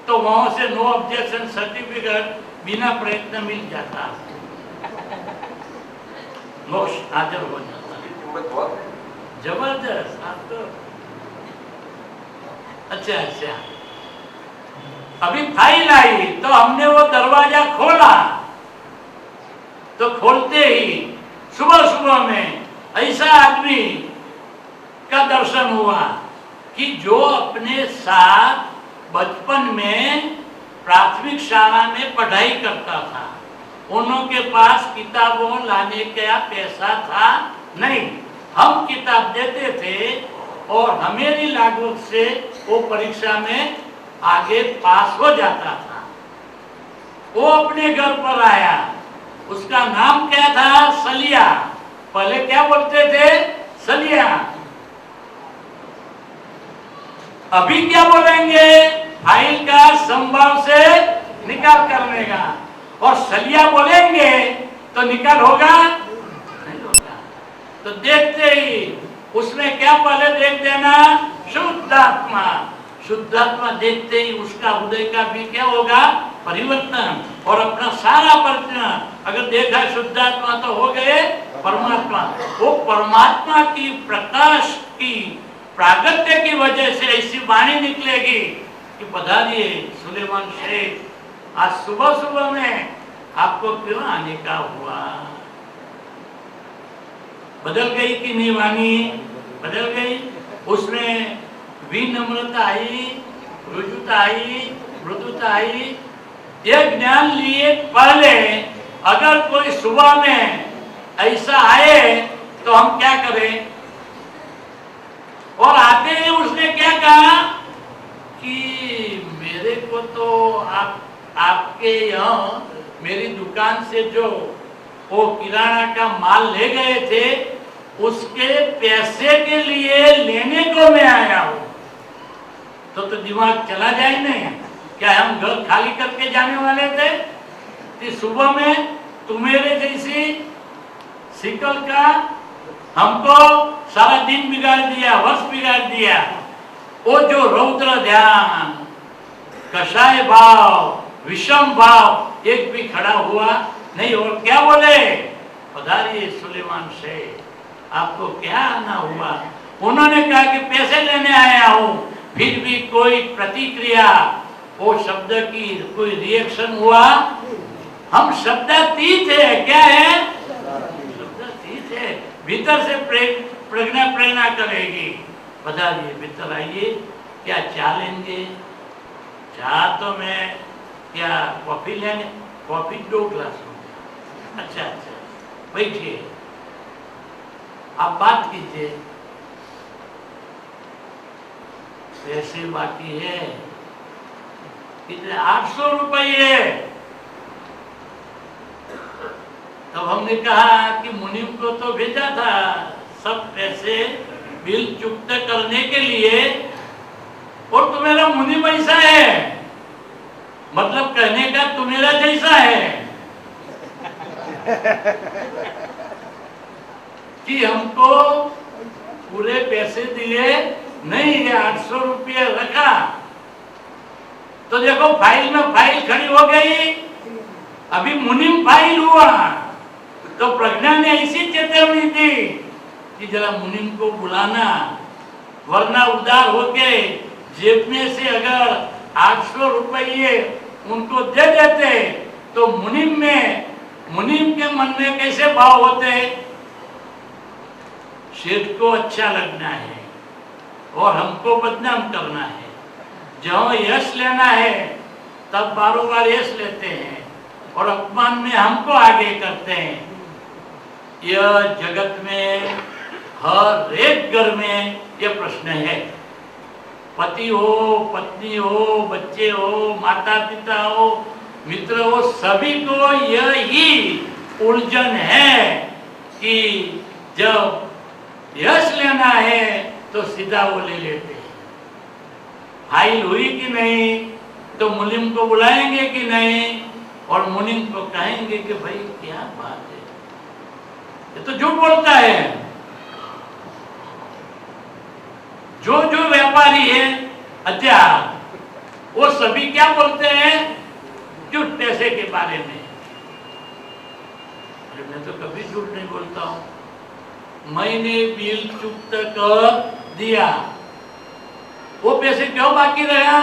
तो वहां से नो ऑब्जेक्शन सर्टिफिकेट बिना प्रयत्न मिल जाता, मोक्ष हाजिर हो जाता। हिम्मत बहुत है, जबरदस्त। आप तो अच्छा अभी फाइल आई तो हमने वो दरवाजा खोला। तो खोलते ही सुबह सुबह में ऐसा आदमी का दर्शन हुआ कि जो अपने साथ बचपन में प्राथमिक शाला में पढ़ाई करता था, उन्हों के पास किताबों लाने का पैसा था नहीं। हम किताब देते थे और हमेरी लागत से वो परीक्षा में आगे पास हो जाता था। वो अपने घर पर आया, उसका नाम क्या था? सलिया। पहले क्या बोलते थे? सलिया। अभी क्या बोलेंगे? फाइल का संभव से निकाल करने का। और सलिया बोलेंगे तो निकाल होगा? नहीं होगा। तो देखते ही उसमें क्या पहले देख देना? शुद्धात्मा। शुद्धात्मा देखते ही उसका हृदय का भी क्या होगा? परिवर्तन। और अपना सारा परिवर्तन अगर देखा शुद्धात्मा तो हो गए परमात्मा। वो परमात्मा की प्रकाश की प्रागत्य की वजह से ऐसी वाणी निकलेगी कि पधारिए सुलेमान शेख, आज सुबह सुबह में आपको क्यों आने का हुआ? बदल गई कि नहीं वाणी? बदल गई। उसमें विनम्रता आई, रुजुता आई, मृदुता आई। यह ज्ञान लिए पहले अगर कोई सुबह में ऐसा आए तो हम क्या करें? और आते ही उसने क्या कहा कि मेरे को तो आपके यहाँ मेरी दुकान से जो वो किराना का माल ले गए थे उसके पैसे के लिए लेने को मैं आया हूं। तो दिमाग चला जाए नहीं? क्या हम घर खाली करके जाने वाले थे कि सुबह में तुम्हारे जैसी शिकल का हमको सारा दिन बिगाड़ दिया, वर्ष बिगाड़ दिया। वो जो रौद्र ध्यान, कषाय भाव, विषम भाव एक भी खड़ा हुआ नहीं। और क्या बोले? पधारिए सुलेमान शेख, आपको क्या आना हुआ? उन्होंने कहा कि पैसे लेने आया हूं। फिर भी कोई प्रतिक्रिया, वो शब्द की कोई रिएक्शन हुआ? हम शब्दातीत है। क्या है? शब्दातीत है। भीतर से प्रेरणा करेगी। पधारिए, भीतर आइए। क्या चाह लेंगे? चाह तो मैं क्या कॉफी लेंगे? कॉफी 2 ग्लास होंगे। अच्छा, बैठिए, आप बात कीजिए। पैसे बाकी है कितने? 800 रुपये। तब हमने कहा कि मुनीम को तो भेजा था सब पैसे बिल चुकता करने के लिए, और तुम्हारा मुनीम ऐसा है, मतलब कहने का तुम्हारा जैसा है कि हमको पूरे पैसे दिए नहीं, ये 800 रुपये रखा। तो देखो फाइल में फाइल खड़ी हो गई, अभी मुनीम फाइल हुआ। तो प्रज्ञा ने ऐसी चेतावनी दी कि जरा मुनीम को बुलाना, वरना उधार होके जेब में से अगर 800 रुपये उनको दे देते तो मुनीम के मन में कैसे भाव होते? शेठ को अच्छा लगना है और हमको बदनाम करना है। जहाँ यश लेना है तब बारों बार यश लेते हैं और अपमान में हमको आगे करते हैं। यह जगत में हर एक घर में यह प्रश्न है। पति हो, पत्नी हो, बच्चे हो, माता पिता हो, मित्र हो, सभी को यही उलझन है कि जब यश लेना है तो सीधा वो ले लेते हैं। फाइल हुई कि नहीं, तो मुनीम को बुलाएंगे कि नहीं, और मुनीम को कहेंगे कि भाई क्या बात है, ये तो झूठ बोलता है। जो व्यापारी है अध्यात्म, वो सभी क्या बोलते हैं? झूठ पैसे के बारे में। अरे मैं तो कभी झूठ नहीं बोलता हूं। मैंने बिल चुकता कर दिया, वो पैसे क्यों बाकी रहा?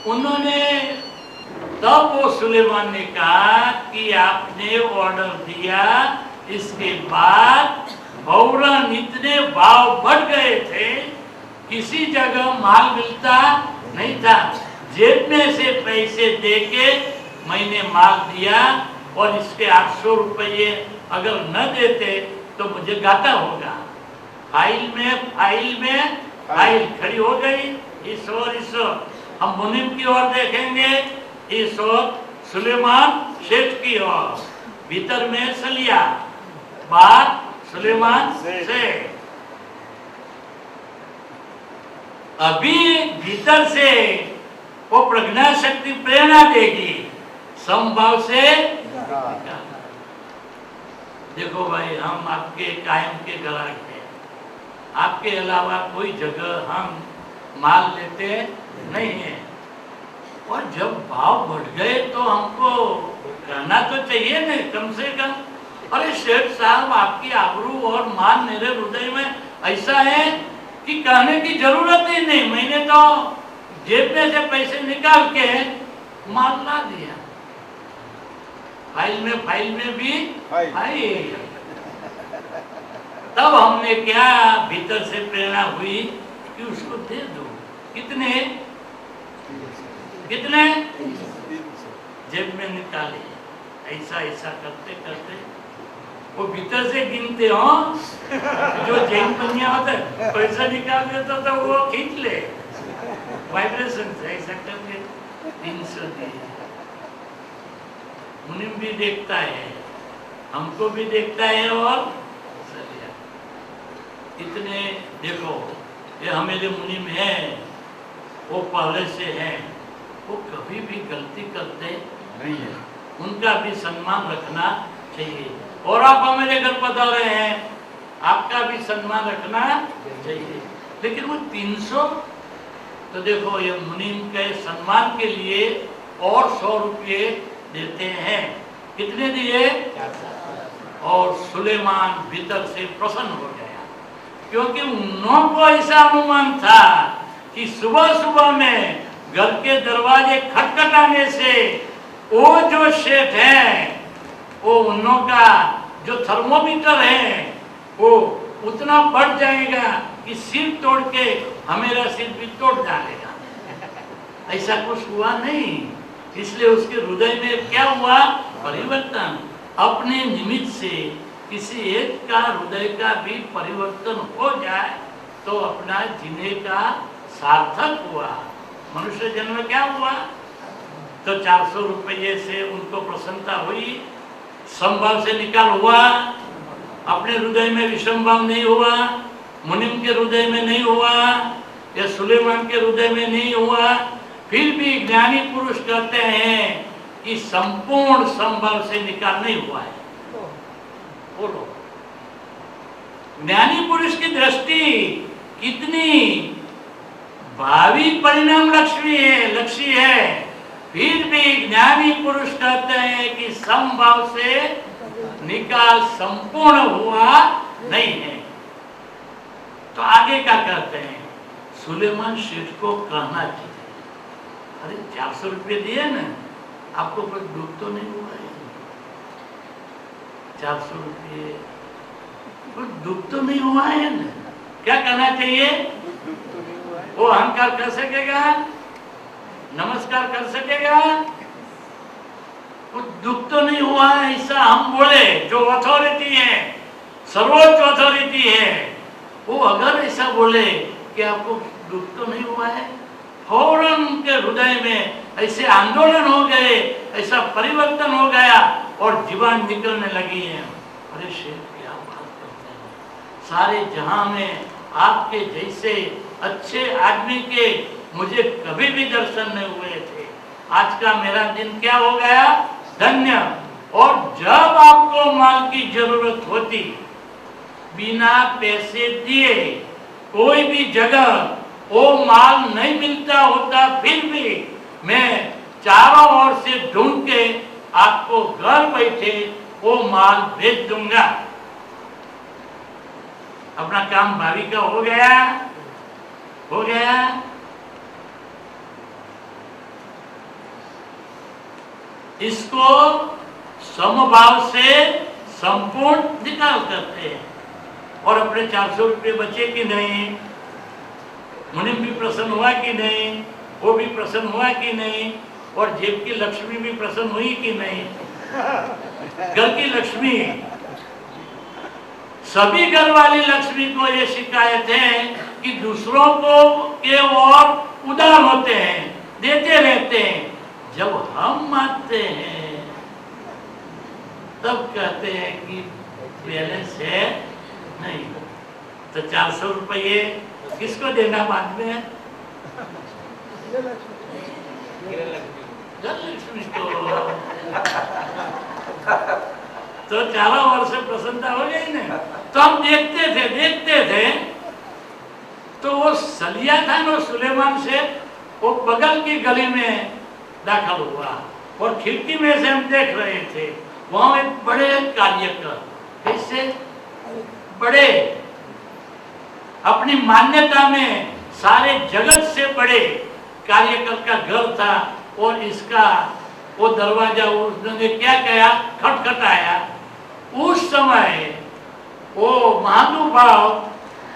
उन्होंने तब वो सुलेमान ने कहा कि आपने ऑर्डर दिया, इसके बाद फौरन इतने भाव बढ़ गए थे, किसी जगह माल मिलता नहीं था। जेब में से पैसे देके मैंने माल दिया, और इसके 800 रुपये अगर न देते तो मुझे घाटा होगा। फाइल में फाइल खड़ी हो गई। इस ओर हम मुनीम की ओर देखेंगे, इस ओर सुलेमान शेख की ओर। भीतर में सलिया, बाहर सुलेमान शेख। अभी भीतर से वो प्रज्ञा शक्ति प्रेरणा देगी, समभाव से। देखो भाई, हम आपके कायम के ग्राहक हैं, आपके अलावा कोई जगह हम माल लेते नहीं है। और जब भाव बढ़ गए तो हमको कहना तो चाहिए ना कम से कम, अरे शेठ साहब आपकी आबरू और मान मेरे हृदय में ऐसा है कि कहने की जरूरत ही नहीं। मैंने तो जेब में से पैसे निकाल के माल ला दिया। फाइल में भी फाइल। तब हमने क्या भीतर से प्रेरणा हुई कि उसको दे दो। कितने जेब में निकाले, ऐसा ऐसा करते करते वो भीतर से गिनते हो, जो जैन कन्या होता है पैसा निकाल देता तो वो खींच ले वाइब्रेशन से, ऐसा करके 300 दिए। मुनिम भी देखता है, हमको भी देखता है और सलिया इतने देखो ये हमें जो मुनिम है वो पहले से है, वो कभी भी गलती करते नहीं है, उनका भी सम्मान रखना चाहिए। और आप हमारे घर पधार रहे हैं, आपका भी सम्मान रखना चाहिए। लेकिन वो 300 तो देखो ये मुनीम के सम्मान के लिए और 100 रुपये देते हैं। कितने दिए? और सुलेमान भीतर से प्रसन्न हो गया, क्योंकि उन्हों को ऐसा अनुमान था कि सुबह सुबह में घर के दरवाजे खटखटाने से वो जो सेठ है वो उन्हों का जो थर्मोमीटर है वो उतना बढ़ जाएगा कि सिर तोड़ के हमेरा सिर भी तोड़ डालेगा। ऐसा कुछ हुआ नहीं, इसलिए उसके हृदय में क्या हुआ? परिवर्तन। अपने निमित्त से किसी एक का हृदय का भी परिवर्तन हो जाए तो अपना जीने का सार्थक हुआ। मनुष्य जन्म में क्या हुआ? तो 400 रुपये से उनको प्रसन्नता हुई, समभाव से निकाल हुआ, अपने हृदय में विषम भाव नहीं हुआ, मुनिम के हृदय में नहीं हुआ, या सुलेमान के हृदय में नहीं हुआ। फिर भी ज्ञानी पुरुष कहते हैं कि संपूर्ण समभाव से निकाल नहीं हुआ है। बोलो, ज्ञानी पुरुष की दृष्टि कितनी भावी परिणाम लक्ष्य है, फिर भी ज्ञानी पुरुष कहते हैं कि समभाव से निकाल संपूर्ण हुआ नहीं है। तो आगे क्या कहते हैं? सुलेमान शेठ को कहना चाहिए, अरे 400 रुपये दिए ना, आपको कोई दुख तो नहीं हुआ है? 400 रुपये कोई दुख तो नहीं हुआ है ना? क्या कहना चाहिए? वो अहंकार कर सकेगा, नमस्कार कर सकेगा, कुछ दुख तो नहीं हुआ है ऐसा हम बोले। जो अथॉरिटी है, सर्वोच्च अथॉरिटी है, वो अगर ऐसा बोले कि आपको दुख तो नहीं हुआ है, फौरन उनके हृदय में ऐसे आंदोलन हो गए, ऐसा परिवर्तन हो गया और जीवन निकलने लगी है। अरे शेख क्या बात करते हैं, सारे जहां में आपके जैसे अच्छे आदमी के मुझे कभी भी दर्शन नहीं हुए थे। आज का मेरा दिन क्या हो गया? धन्य। और जब आपको माल की जरूरत होती, बिना पैसे दिए कोई भी जगह वो माल नहीं मिलता होता, फिर भी मैं चारों ओर से ढूंढ के आपको घर बैठे वो माल भेज दूंगा। अपना काम भावी का हो गया, हो गया। इसको समभाव से संपूर्ण निकाल करते हैं। और अपने 400 रुपये बचे कि नहीं, मुनिम भी प्रसन्न हुआ कि नहीं, वो भी प्रसन्न हुआ कि नहीं, और जेब की लक्ष्मी भी प्रसन्न हुई कि नहीं? घर की लक्ष्मी, सभी घर वाली लक्ष्मी को ये शिकायत है कि दूसरों को के और उदार होते हैं, देते रहते हैं। जब हम मानते हैं तब कहते हैं कि बैलेंस है नहीं। तो 400 रुपये किसको देना बाद में? लक्ष्मी को। तो चारों ओर से प्रसन्नता हो गई ना। तो हम देखते थे तो वो सलिया था ना सुलेमान से, वो बगल की गली में दाखिल हुआ और खिड़की में से हम देख रहे थे, वहां एक बड़े कार्यकर, कैसे बड़े, अपनी मान्यता में सारे जगत से बड़े कार्यकर का घर था। और इसका वो दरवाजा उसने क्या किया, खटखटाया। उस समय वो महानुभाव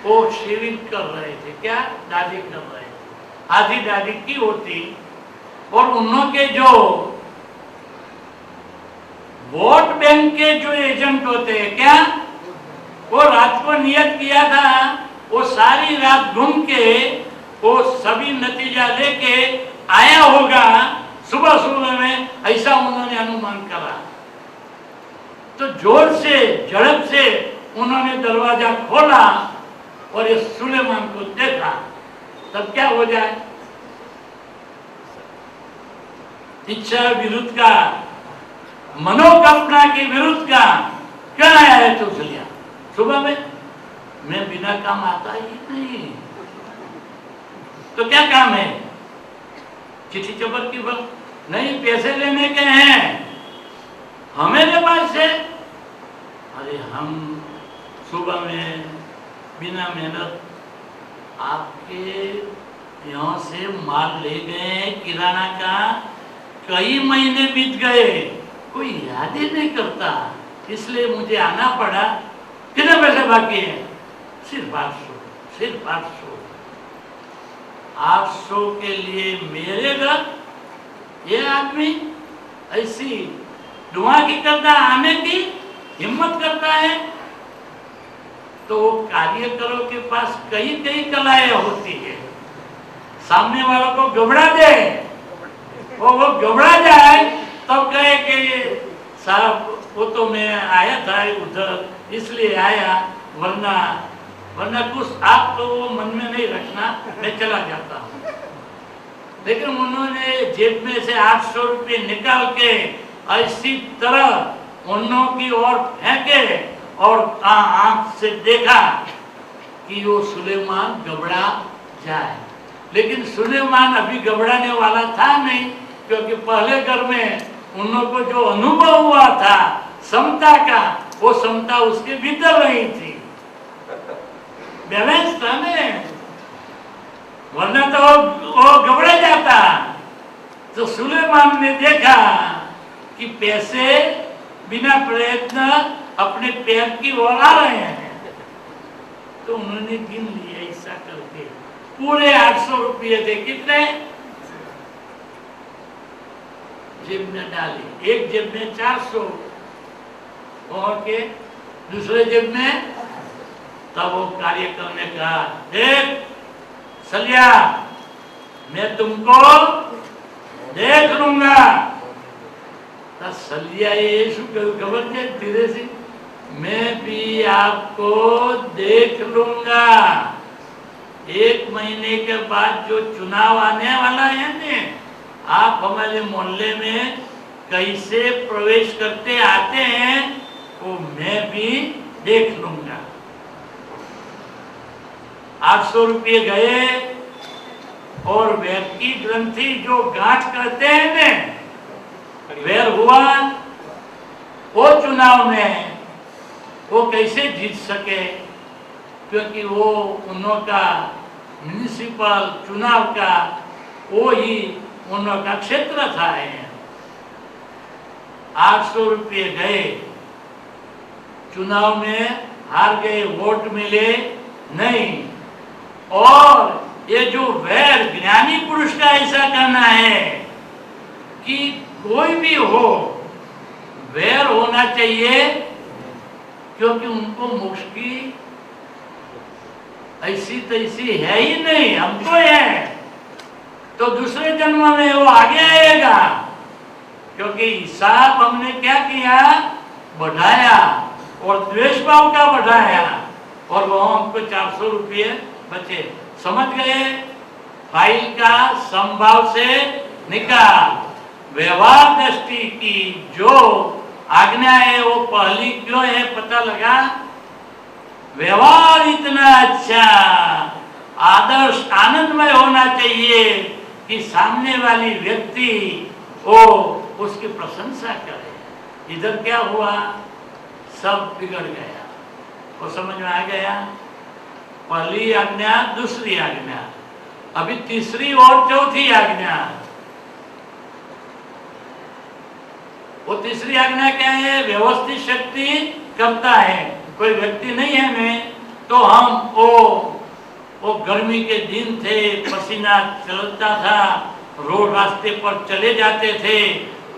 वो शेविंग कर रहे थे, क्या दाढ़ी कर रहे थे, आधी दाढ़ी की होती। और उन्होंने जो वोट बैंक के जो एजेंट होते हैं क्या, वो रात को नियत किया था, वो सारी रात घूम के वो सभी नतीजा लेके आया होगा सुबह सुबह में, ऐसा उन्होंने अनुमान करा। तो जोर से झड़प से उन्होंने दरवाजा खोला और ये सुलेमान को देखा, तब क्या हो जाए? इच्छा विरुद्ध का, मनोकल्पना के विरुद्ध का क्या आया है तो चलिए सुबह में, मैं बिना काम आता ही नहीं, तो क्या काम है? चिट्ठी चबर की बात नहीं, पैसे लेने के हैं हमारे पास से। अरे हम सुबह में बिना मेहनत आपके यहाँ से माल ले गए किराना का, कई महीने बीत गए, कोई याद ही नहीं करता, इसलिए मुझे आना पड़ा। कितने पैसे बाकी हैं? सिर्फ 800, सिर्फ 800। 800 के लिए मेरे घर ये आदमी ऐसी दुआ की करता, आने की हिम्मत करता है। तो कार्यकरों के पास कई कई कलाएं होती है, सामने वालों को घबरा दे, वो घबरा जाए तब कहे कि साहब वो तो मैं आया था उधर इसलिए आया, वरना कुछ आप तो वो मन में नहीं रखना, मैं चला जाता हूँ। लेकिन उन्होंने जेब में से 800 रुपये निकाल के ऐसी तरह उन्हों की ओर फेंके और आंख से देखा कि वो सुलेमान घबरा जाए। लेकिन सुलेमान अभी घबराने वाला था नहीं, क्योंकि पहले घर में उन लोगों को जो अनुभव हुआ था समता का, वो समता उसके भीतर रही थी, बैलेंस था ना, वरना तो वो घबरा जाता। तो सुलेमान ने देखा कि पैसे बिना प्रयत्न अपने पैर की ओर आ रहे हैं, तो उन्होंने गिन लिया ऐसा करके, पूरे 800 रुपये थे। कितने? जेब में डाली, एक जेब में 400 और के दूसरे जेब में। तब वो कार्यकर ने कहा, देख सलिया, मैं तुमको देख लूंगा। तो सलिया ये खबर है धीरे से, मैं भी आपको देख लूंगा। 1 महीने के बाद जो चुनाव आने वाला है ने, आप हमारे मोहल्ले में कैसे प्रवेश करते आते हैं वो मैं भी देख लूंगा। 800 रुपये गए और वैर की ग्रंथि जो गांठ करते हैं ने, वैर हुआ। वो चुनाव में वो कैसे जीत सके, क्योंकि वो उन्हों का म्युनिसिपल चुनाव का वो ही उन्हों का क्षेत्र था। 800 रुपये गए, चुनाव में हार गए, वोट मिले नहीं। और ये जो वैर, ज्ञानी पुरुष का ऐसा कहना है कि कोई भी हो वैर होना चाहिए, क्योंकि उनको मोक्ष की ऐसी तैसी है ही नहीं, हमको है। तो दूसरे जन्म में वो आगे आएगा, क्योंकि हिसाब हमने क्या किया, बढ़ाया और द्वेष भाव का बढ़ाया, और वो हमको 400 रुपये बचे। समझ गए? फाइल का समभाव से निकाल। व्यवहार दृष्टि की जो आज्ञा है वो पहली क्यों है पता लगा। व्यवहार इतना अच्छा, आदर्श, आनंदमय होना चाहिए कि सामने वाली व्यक्ति वो उसकी प्रशंसा करे। इधर क्या हुआ, सब बिगड़ गया। वो समझ में आ गया? पहली आज्ञा, दूसरी आज्ञा, अभी तीसरी और चौथी आज्ञा। वो तीसरी आज्ञा क्या है? व्यवस्थित शक्ति करता है। कोई व्यक्ति नहीं है मैं, तो हम वो गर्मी के दिन थे, पसीना चलता था, रोड रास्ते पर चले जाते थे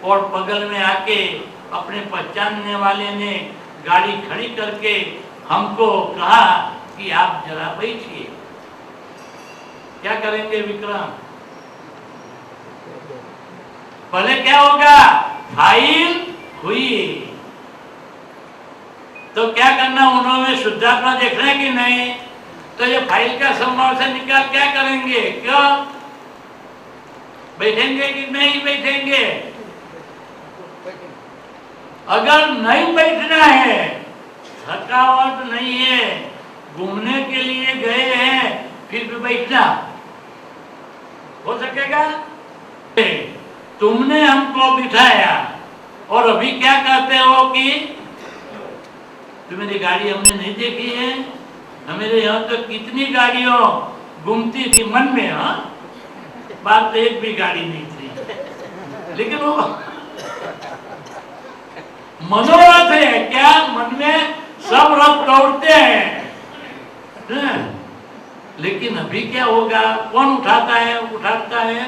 और बगल में आके अपने पहचानने वाले ने गाड़ी खड़ी करके हमको कहा कि आप जरा बैठिए। क्या करेंगे विक्रम? पहले क्या होगा? फाइल हुई तो क्या करना, उन्होंने शुद्धात्मा देख रहे हैं कि नहीं, तो ये फाइल का संभाव से निकाल क्या करेंगे? क्यों बैठेंगे कि नहीं बैठेंगे? अगर नहीं बैठना है, थकावट नहीं है, घूमने के लिए गए हैं, फिर भी बैठना हो सकेगा? तुमने हमको बिठाया और अभी क्या कहते हो कि तुम्हारी गाड़ी हमने नहीं देखी है? हमारे यहाँ तो कितनी गाड़ियों घूमती थी मन में। हाँ, बात तो एक भी गाड़ी नहीं थी, लेकिन वो मनोरथ है क्या? मन में सब रथ दौड़ते हैं। लेकिन अभी क्या होगा? कौन उठाता है? उठाता है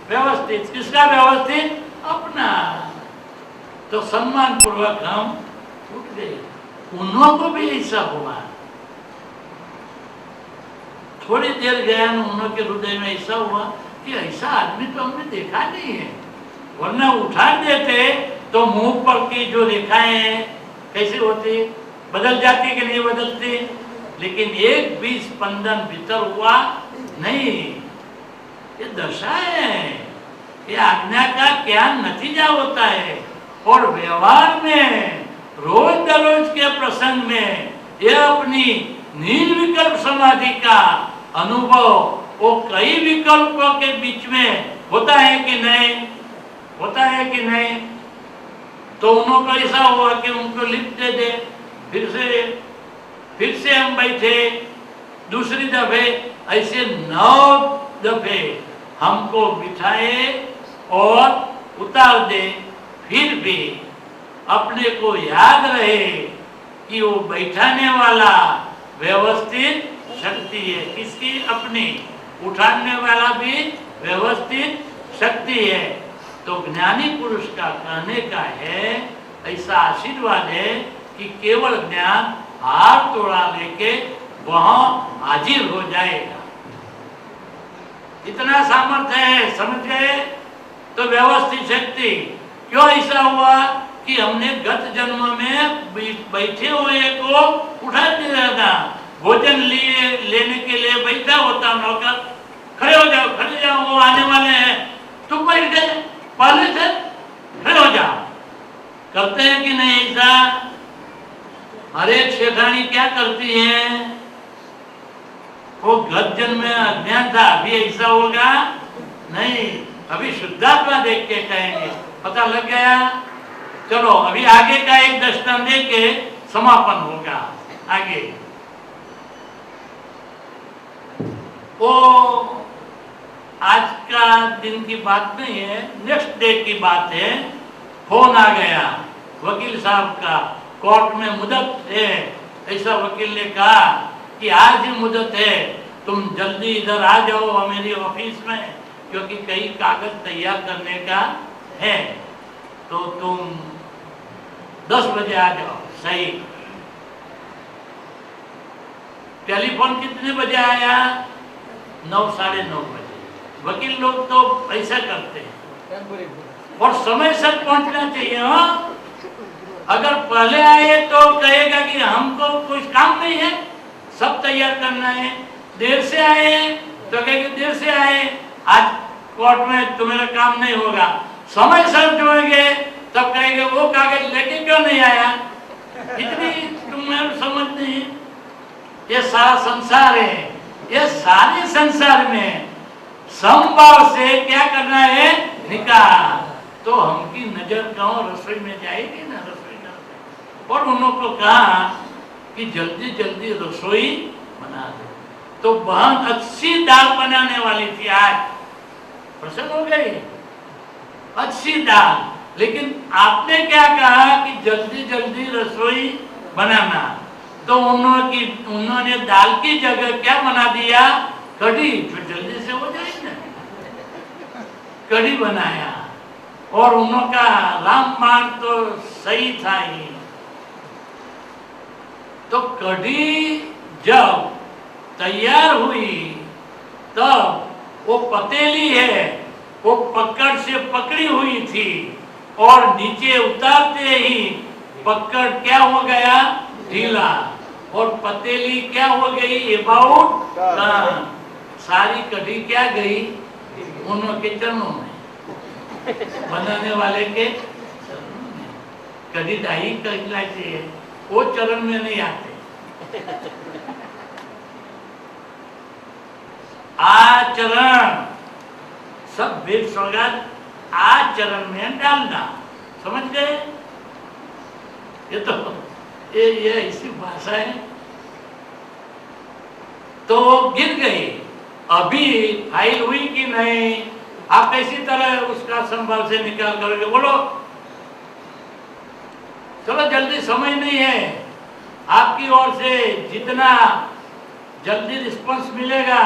व्यवस्थित। किसका व्यवस्थित? अपना। तो सम्मान पूर्वक हम उठ गए। उन्होंने भी ऐसा हुआ। थोड़ी देर गया, उन्होंने के हृदय में ऐसा हुआ कि ऐसा आदमी तो हमने देखा नहीं है, वरना उठा देते तो मुंह पर की जो रेखाएं हैं कैसी होती, बदल जाती कि नहीं बदलती। लेकिन एक भी स्पंदन भीतर हुआ नहीं। ये दशा है, ये आज्ञा का क्या नतीजा होता है। और व्यवहार में रोज दररोज के प्रसंग में ये अपनी निर्विकल्प समाधि का अनुभव वो कई विकल्पों के बीच में होता है कि नहीं? होता है कि नहीं? तो उनको ऐसा हुआ कि उनको लिफ्ट दे दे। फिर से हम बैठे दूसरी दफे, ऐसे 9 दफे हमको बिठाए और उतार दे। फिर भी अपने को याद रहे कि वो बैठाने वाला व्यवस्थित शक्ति है। किसकी? अपनी। उठाने वाला भी व्यवस्थित शक्ति है। तो ज्ञानी पुरुष का कहने का है, ऐसा आशीर्वाद है कि केवल ज्ञान हार तोड़ा लेके वहां हाजिर हो जाएगा। इतना सामर्थ्य है, समझ गए? तो व्यवस्थित शक्ति। क्यों ऐसा हुआ कि हमने गत जन्म में बैठे हुए को उठा दिया था। भोजन लेने के लिए बैठा होता नौकर, खड़े हो जाओ, खड़े जाओ, वो आने वाले हैं, तुम बैठ गए, पहले से खड़े हो जाओ। करते हैं कि नहीं ऐसा? हर एक शेखानी क्या करती है? वो गत जन्म में अज्ञान था, अभी ऐसा होगा नहीं। अभी शुद्धात्मा देख के कहेंगे, पता लग गया। चलो अभी आगे का एक दृष्टांत दे के समापन होगा। आगे वो आज का दिन की बात नहीं है, नेक्स्ट डे की बात है। फोन आ गया वकील साहब का, कोर्ट में मुदत है। ऐसा वकील ने कहा कि आज ही मुदत है, तुम जल्दी इधर आ जाओ मेरी ऑफिस में, क्योंकि कई कागज तैयार करने का है, तो तुम 10 बजे आ जाओ। सही। टेलीफोन कितने बजे आया? 9, साढ़े 9 बजे। वकील लोग तो ऐसा करते हैं और समय से पहुंचना चाहिए। हाँ, अगर पहले आए तो कहेगा कि हमको कुछ काम नहीं है, सब तैयार करना है। देर से आए तो कहेगा देर से आए, आज कोर्ट में तुम्हारा काम नहीं होगा। समय सर जोड़ेंगे तब कहेंगे वो कागज लेके क्यों नहीं आया। इतनी तुम्हें समझ नहीं। ये सारा संसार है। ये सारे संसार में समभाव से क्या करना है? निकाल। तो हमकी नजर गांव रसोई में जाएगी ना, रसोई में। और उन्होंने कहा कि जल्दी जल्दी रसोई बना दो। तो बहन अच्छी दाल बनाने वाली थी, आज प्रसन्न हो गई, अच्छी दाल। लेकिन आपने क्या कहा कि जल्दी जल्दी रसोई बनाना, तो उन्होंने दाल की जगह क्या बना दिया? कढ़ी, जो जल्दी से हो जाए ना, कढ़ी बनाया। और उनका रामबाण तो सही था ही। तो कढ़ी जब तैयार हुई तब वो पतेली है वो पकड़ से पकड़ी हुई थी और नीचे उतारते ही पकड़ क्या हो गया, ढीला, और पतेली क्या हो गई, अबाउट टर्न। सारी कढ़ी क्या गई, उनके चरणों में, बनाने वाले के चरणों में। कढ़ी दाई कहलाती है, वो चरण में नहीं आते। आचरण, सब भेद सौगात आचरण में डालना, समझ गए? ये तो ये ऐसी भाषा है। तो गिर गई, अभी फाइल हुई कि नहीं, आप इसी तरह उसका संभव से निकाल करोगे। बोलो, चलो जल्दी, समय नहीं है। आपकी ओर से जितना जल्दी रिस्पांस मिलेगा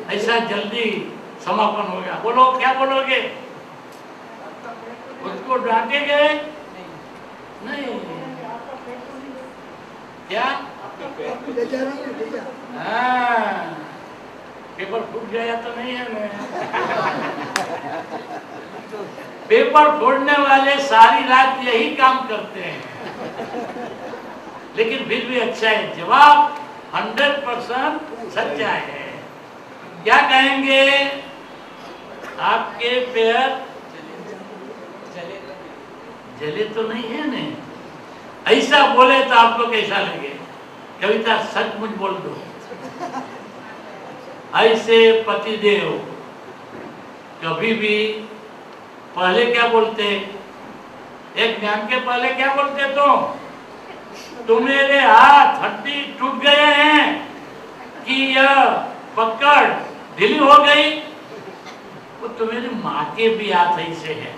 ऐसा जल्दी समापन होगा। बोलो, क्या बोलोगे? उसको डांटेंगे नहीं? क्या? हाँ, पेपर फूट गया तो नहीं है ना? पेपर फोड़ने वाले सारी रात यही काम करते हैं, लेकिन फिर भी अच्छा है, जवाब 100% सच्चा है। क्या कहेंगे? आपके पैर जले तो नहीं है ने? ऐसा बोले तो आपको कैसा लगे? कविता सचमुच बोल दो। ऐसे पतिदेव कभी भी पहले क्या बोलते, एक ज्ञान के पहले क्या बोलते, तो मेरे हाथ हड्डी टूट गए हैं कि यह पकड़ ढीली हो गई। वो तो मेरी माँ के भी हाथ ऐसे है।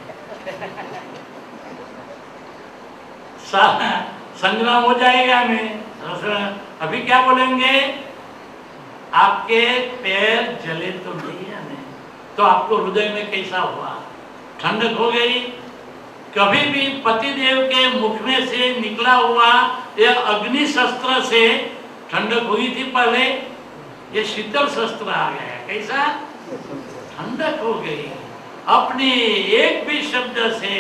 संग्राम हो जाएगा में। अभी क्या बोलेंगे? आपके पैर जले तो नहीं है ने? तो आपको हृदय में कैसा हुआ? ठंडक हो गई? कभी भी पतिदेव के मुख में से निकला हुआ यह अग्नि शस्त्र से ठंडक हुई थी पहले, ये शीतल शस्त्र आ गया। कैसा? ठंडक हो गई। अपने एक भी शब्द से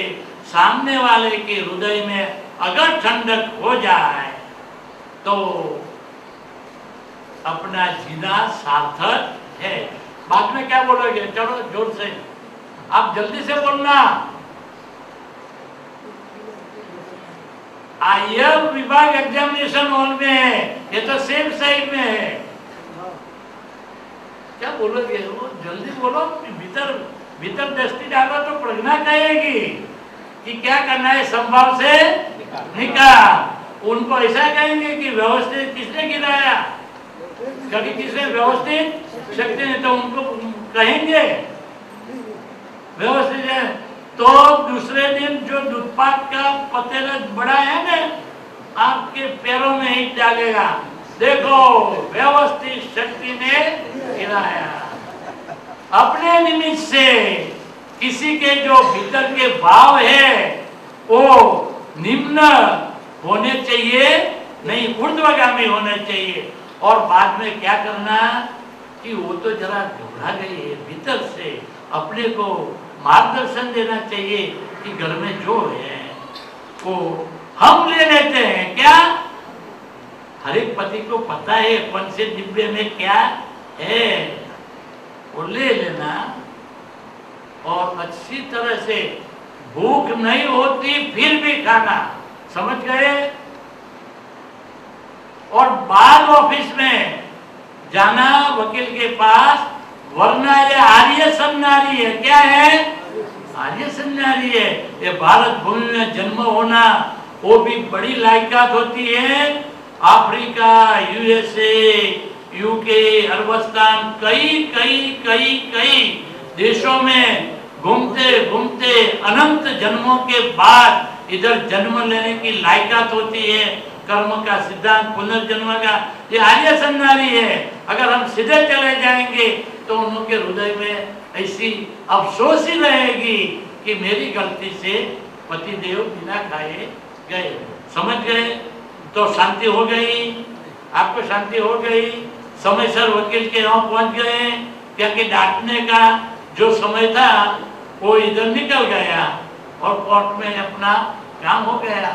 सामने वाले के हृदय में अगर ठंडक हो जाए तो अपना जीना सार्थक है। बाद में क्या बोलोगे? चलो जोर से, आप जल्दी से बोलना। यह विभाग एग्जामिनेशन हॉल में है, ये तो सेम साइड में है। क्या बोलोगे? वो जल्दी बोलो, भीतर भीतर दृष्टि डालो तो प्रज्ञा कहेगी कि क्या करना है, संभव से निकाल। उनको ऐसा कहेंगे कि व्यवस्थित किसने गिराया, कभी किसने व्यवस्थित शक्ति ने, तो उनको कहेंगे व्यवस्थित है। तो दूसरे दिन जो दूधपाक का पतेला बड़ा है ना, आपके पैरों में ही डालेगा, देखो व्यवस्थित शक्ति ने गिराया। अपने निमित्त से किसी के जो भीतर के भाव है वो निम्न होने चाहिए, नहीं ऊर्ध्वगामी होने चाहिए। और बाद में क्या करना कि वो तो जरा घबरा गई है, भीतर से अपने को मार्गदर्शन देना चाहिए कि घर में जो है वो हम ले लेते हैं। क्या हर एक पति को पता है कौन से डिब्बे में क्या है, वो ले लेना। और अच्छी तरह से भूख नहीं होती फिर भी खाना, समझ गए? और बाद ऑफिस में जाना वकील के पास, वरना ये आर्य सन्नारी है। क्या है? आर्य सन्नारी है। ये भारत भूमि में जन्म होना वो भी बड़ी लायकात होती है। अफ्रीका, यूएसए, यूके, अरबस्तान, कई कई कई कई देशों में घूमते घूमते अनंत जन्मों के बाद इधर जन्म लेने की लायकात होती है। कर्म का सिद्धांत, पुनर्जन्म का, ये आर्य सन्नारी है। अगर हम सीधे चले जाएंगे तो उनके हृदय में ऐसी अफसोस ही रहेगी कि मेरी गलती से पतिदेव बिना खाए गए। समझ गए तो शांति हो गई, आपको शांति हो गई। समयसर वकील के यहाँ पहुंच गए, क्योंकि डांटने का जो समय था वो इधर निकल गया और कोर्ट में अपना काम हो गया।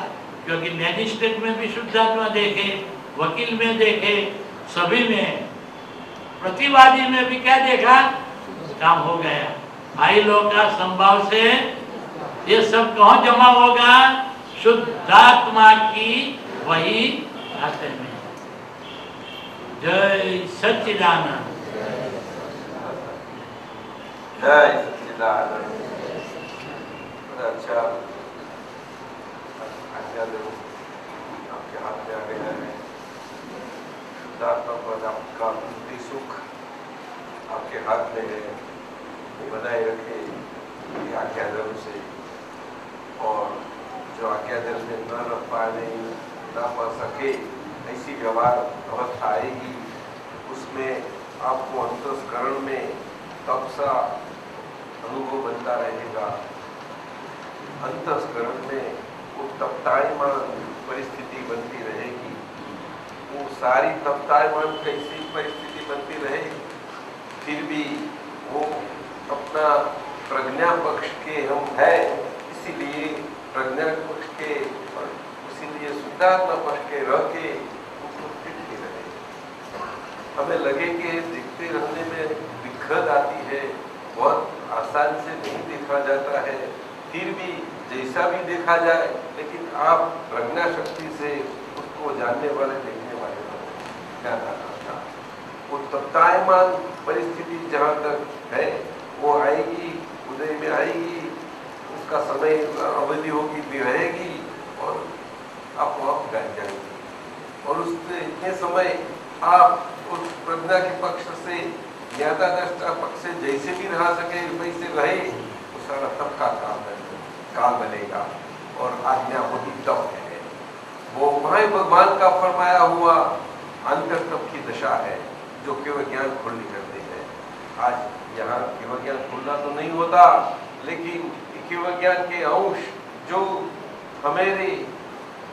क्योंकि मैजिस्ट्रेट में भी शुद्धात्मा देखे, वकील में देखे, सभी में, प्रतिवादी में भी क्या देखा, काम हो गया। भाई लोग का संभाव से ये सब कहाँ जमा होगा, शुद्धात्मा की वही खाते में। जय सच्चिदानंद। जय सच्चिदानंद। बड़ा अच्छा आज्ञा दो, आपके हाथ में आ गया है। शुद्धात्मा पद आपका बुद्धि सुख आपके हाथ में है, वो बनाए रखे आज्ञा दल से। और जो आज्ञा दल में न रह पाने ना पा सके, ऐसी व्यवहार अवस्था आएगी, उसमें आपको अंतस्करण में तप सा अनुभव बनता रहेगा। अंतस्करण में वो तप्तायमान परिस्थिति बनती रहेगी। वो सारी तप्तायमान कैसी परिस्थिति बनती रहेगी, फिर भी वो अपना प्रज्ञा पक्ष के हम है, इसीलिए प्रज्ञा पक्ष के, इसीलिए शुद्धात्मा पक्ष के रह के उपस्थित ही रहे। हमें लगे कि दिखते रहने में दिक्कत आती है, बहुत आसानी से नहीं देखा जाता है, फिर भी जैसा भी देखा जाए, लेकिन आप प्रज्ञा शक्ति से उसको जानने वाले, देखने वाले ज्यादा था। वो तप्तायमान परिस्थिति जहाँ तक है वो आएगी, उदय में आएगी, उसका समय अवधि होगी, भी रहेगी और आप वहाँ गाय जाएंगे। और उससे इतने समय आप उस प्रज्ञा के पक्ष से, ज्ञाता दृष्टा पक्ष से जैसे भी रह सके वैसे रहे, वो सारा तप का काल बनेगा। और आज्ञा वही तप है, वो वहाँ भगवान का फरमाया हुआ अंतर तप की दशा है, जो केवल ज्ञान खोलनी करती है। आज यहाँ केवल ज्ञान खोलना तो नहीं होता, लेकिन केवल ज्ञान के अंश जो हमारे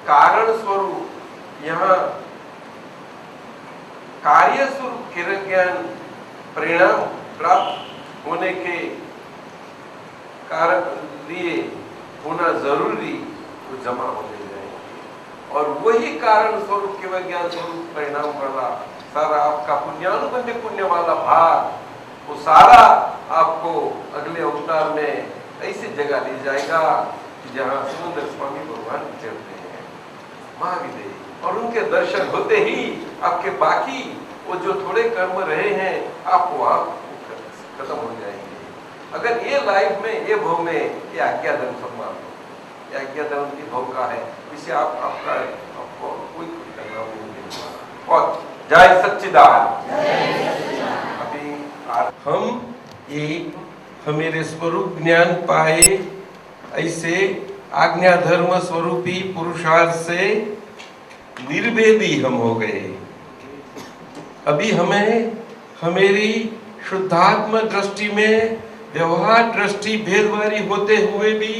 कारण स्वरूप यहाँ कार्य स्वरूप केवल ज्ञान परिणाम प्राप्त होने के कारण लिए होना जरूरी, वो जमा होने जाएंगे। और वही कारण स्वरूप केवल ज्ञान स्वरूप परिणाम वाला सारा आपका पुण्यानुबंध पुण्य वाला भाग, वो सारा आपको अगले अवतार में ऐसी जगह ले जाएगा जहाँ सुंदर स्वामी भगवान चलते हैं, महाविदेव, और उनके दर्शन होते ही आपके बाकी वो जो थोड़े कर्म रहे हैं आपको आप खत्म हो जाएंगे। अगर ये लाइफ में, ये भोग में, ये आज्ञा धर्म सम्मान हो, ये आज्ञा धर्म की भोग का है, इसे आपको कोई करना नहीं। और जय सच्चिदानंद। अभी हम ये हमेरे स्वरूप ज्ञान पाए, ऐसे आज्ञा धर्म स्वरूपी पुरुषार्थ से निर्भेदी हम हो गए। अभी हमें हमेरी शुद्धात्म दृष्टि में व्यवहार दृष्टि भेदवारी होते हुए भी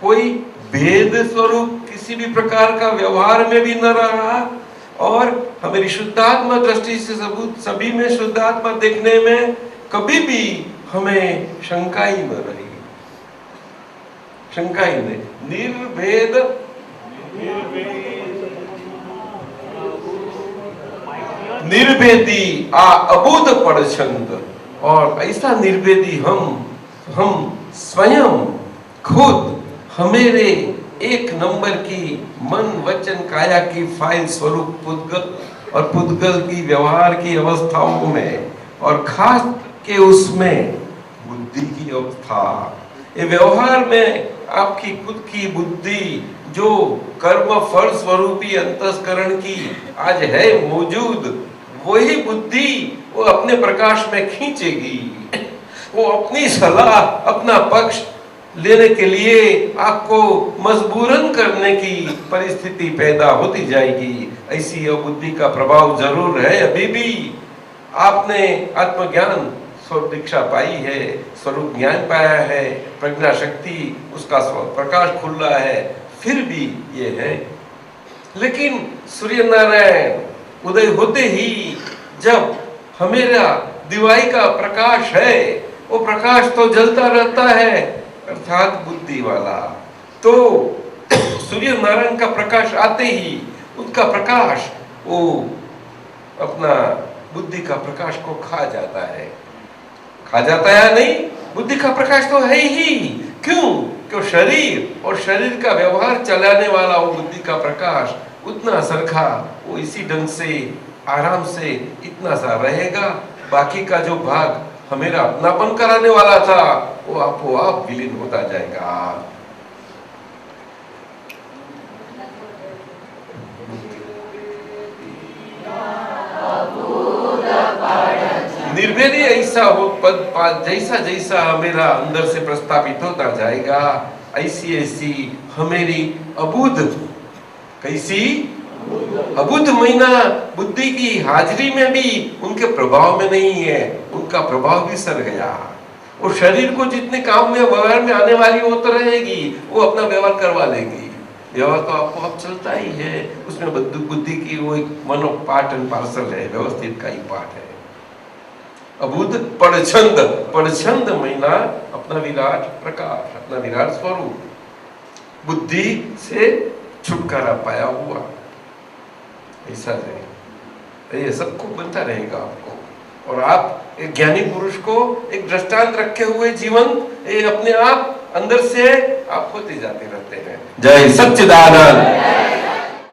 कोई भेद स्वरूप किसी भी प्रकार का व्यवहार में भी न रहा, और हमारी शुद्धात्मा दृष्टि से सभी में शुद्धात्मा देखने में कभी भी हमें शंका ही न रही, शंका ही नहीं। निर्भेद निर्भेदी आ अबोध पड़छंद, और ऐसा निर्भेदी हम स्वयं खुद हमेरे एक नंबर की मन वचन काया की फाइल स्वरूप पुद्गल और पुद्गल की व्यवहार की अवस्थाओं में, और खास के उसमें बुद्धि की अवस्था, ये व्यवहार में आपकी खुद की बुद्धि जो कर्म फल स्वरूपी अंतस्करण की आज है मौजूद, वही बुद्धि वो अपने प्रकाश में खींचेगी, वो अपनी सलाह अपना पक्ष लेने के लिए आपको मजबूरन करने की परिस्थिति पैदा होती जाएगी। ऐसी बुद्धि का प्रभाव जरूर है। अभी भी आपने आत्मज्ञान स्वरूप दीक्षा पाई है, स्वरूप ज्ञान पाया है, प्रज्ञा शक्ति उसका प्रकाश खुल रहा है, फिर भी ये है। लेकिन सूर्य नारायण उदय होते ही जब हमेरा दिवाई का प्रकाश है, वो प्रकाश तो जलता रहता है, अर्थात बुद्धि वाला। तो सूर्य नारायण का प्रकाश आते ही उनका प्रकाश वो अपना बुद्धि का प्रकाश को खा जाता है। खा जाता है नहीं, बुद्धि का प्रकाश तो है ही। क्यों? क्यों शरीर और शरीर का व्यवहार चलाने वाला वो बुद्धि का प्रकाश उतना सरखा, वो इसी ढंग से आराम से इतना सा रहेगा। बाकी का जो भाग हमेरा अपनापन कराने वाला था वो आपो आप विलीन होता जाएगा। निर्वेदी ऐसा हो पद जैसा जैसा हमेरा अंदर से प्रस्तापित होता जाएगा, ऐसी ऐसी हमेरी अबुद्ध, कैसी अबुद्ध महिमा बुद्धि की हाजिरी में भी उनके प्रभाव में नहीं है, उनका प्रभाव भी सर गया। वो शरीर को जितने काम में व्यवहार में आने वाली वो तो रहेगी, वो अपना व्यवहार करवा लेगी। व्यवहार तो आपको आप चलता ही है, उसमें बुद्धि की वो एक मनो पार्ट एंड पार्सल है, व्यवस्थित का ही पार्ट है। अबुद्ध पड़छंद महिमा अपना विराट प्रकाश, अपना विराट स्वरूप बुद्धि से छुटकारा पाया हुआ, ऐसा है। ये सबको बनता रहेगा आपको। और आप एक ज्ञानी पुरुष को एक दृष्टांत रखे हुए जीवन ये अपने आप अंदर से आप होते जाते रहते हैं। जय सच्चिदानंद।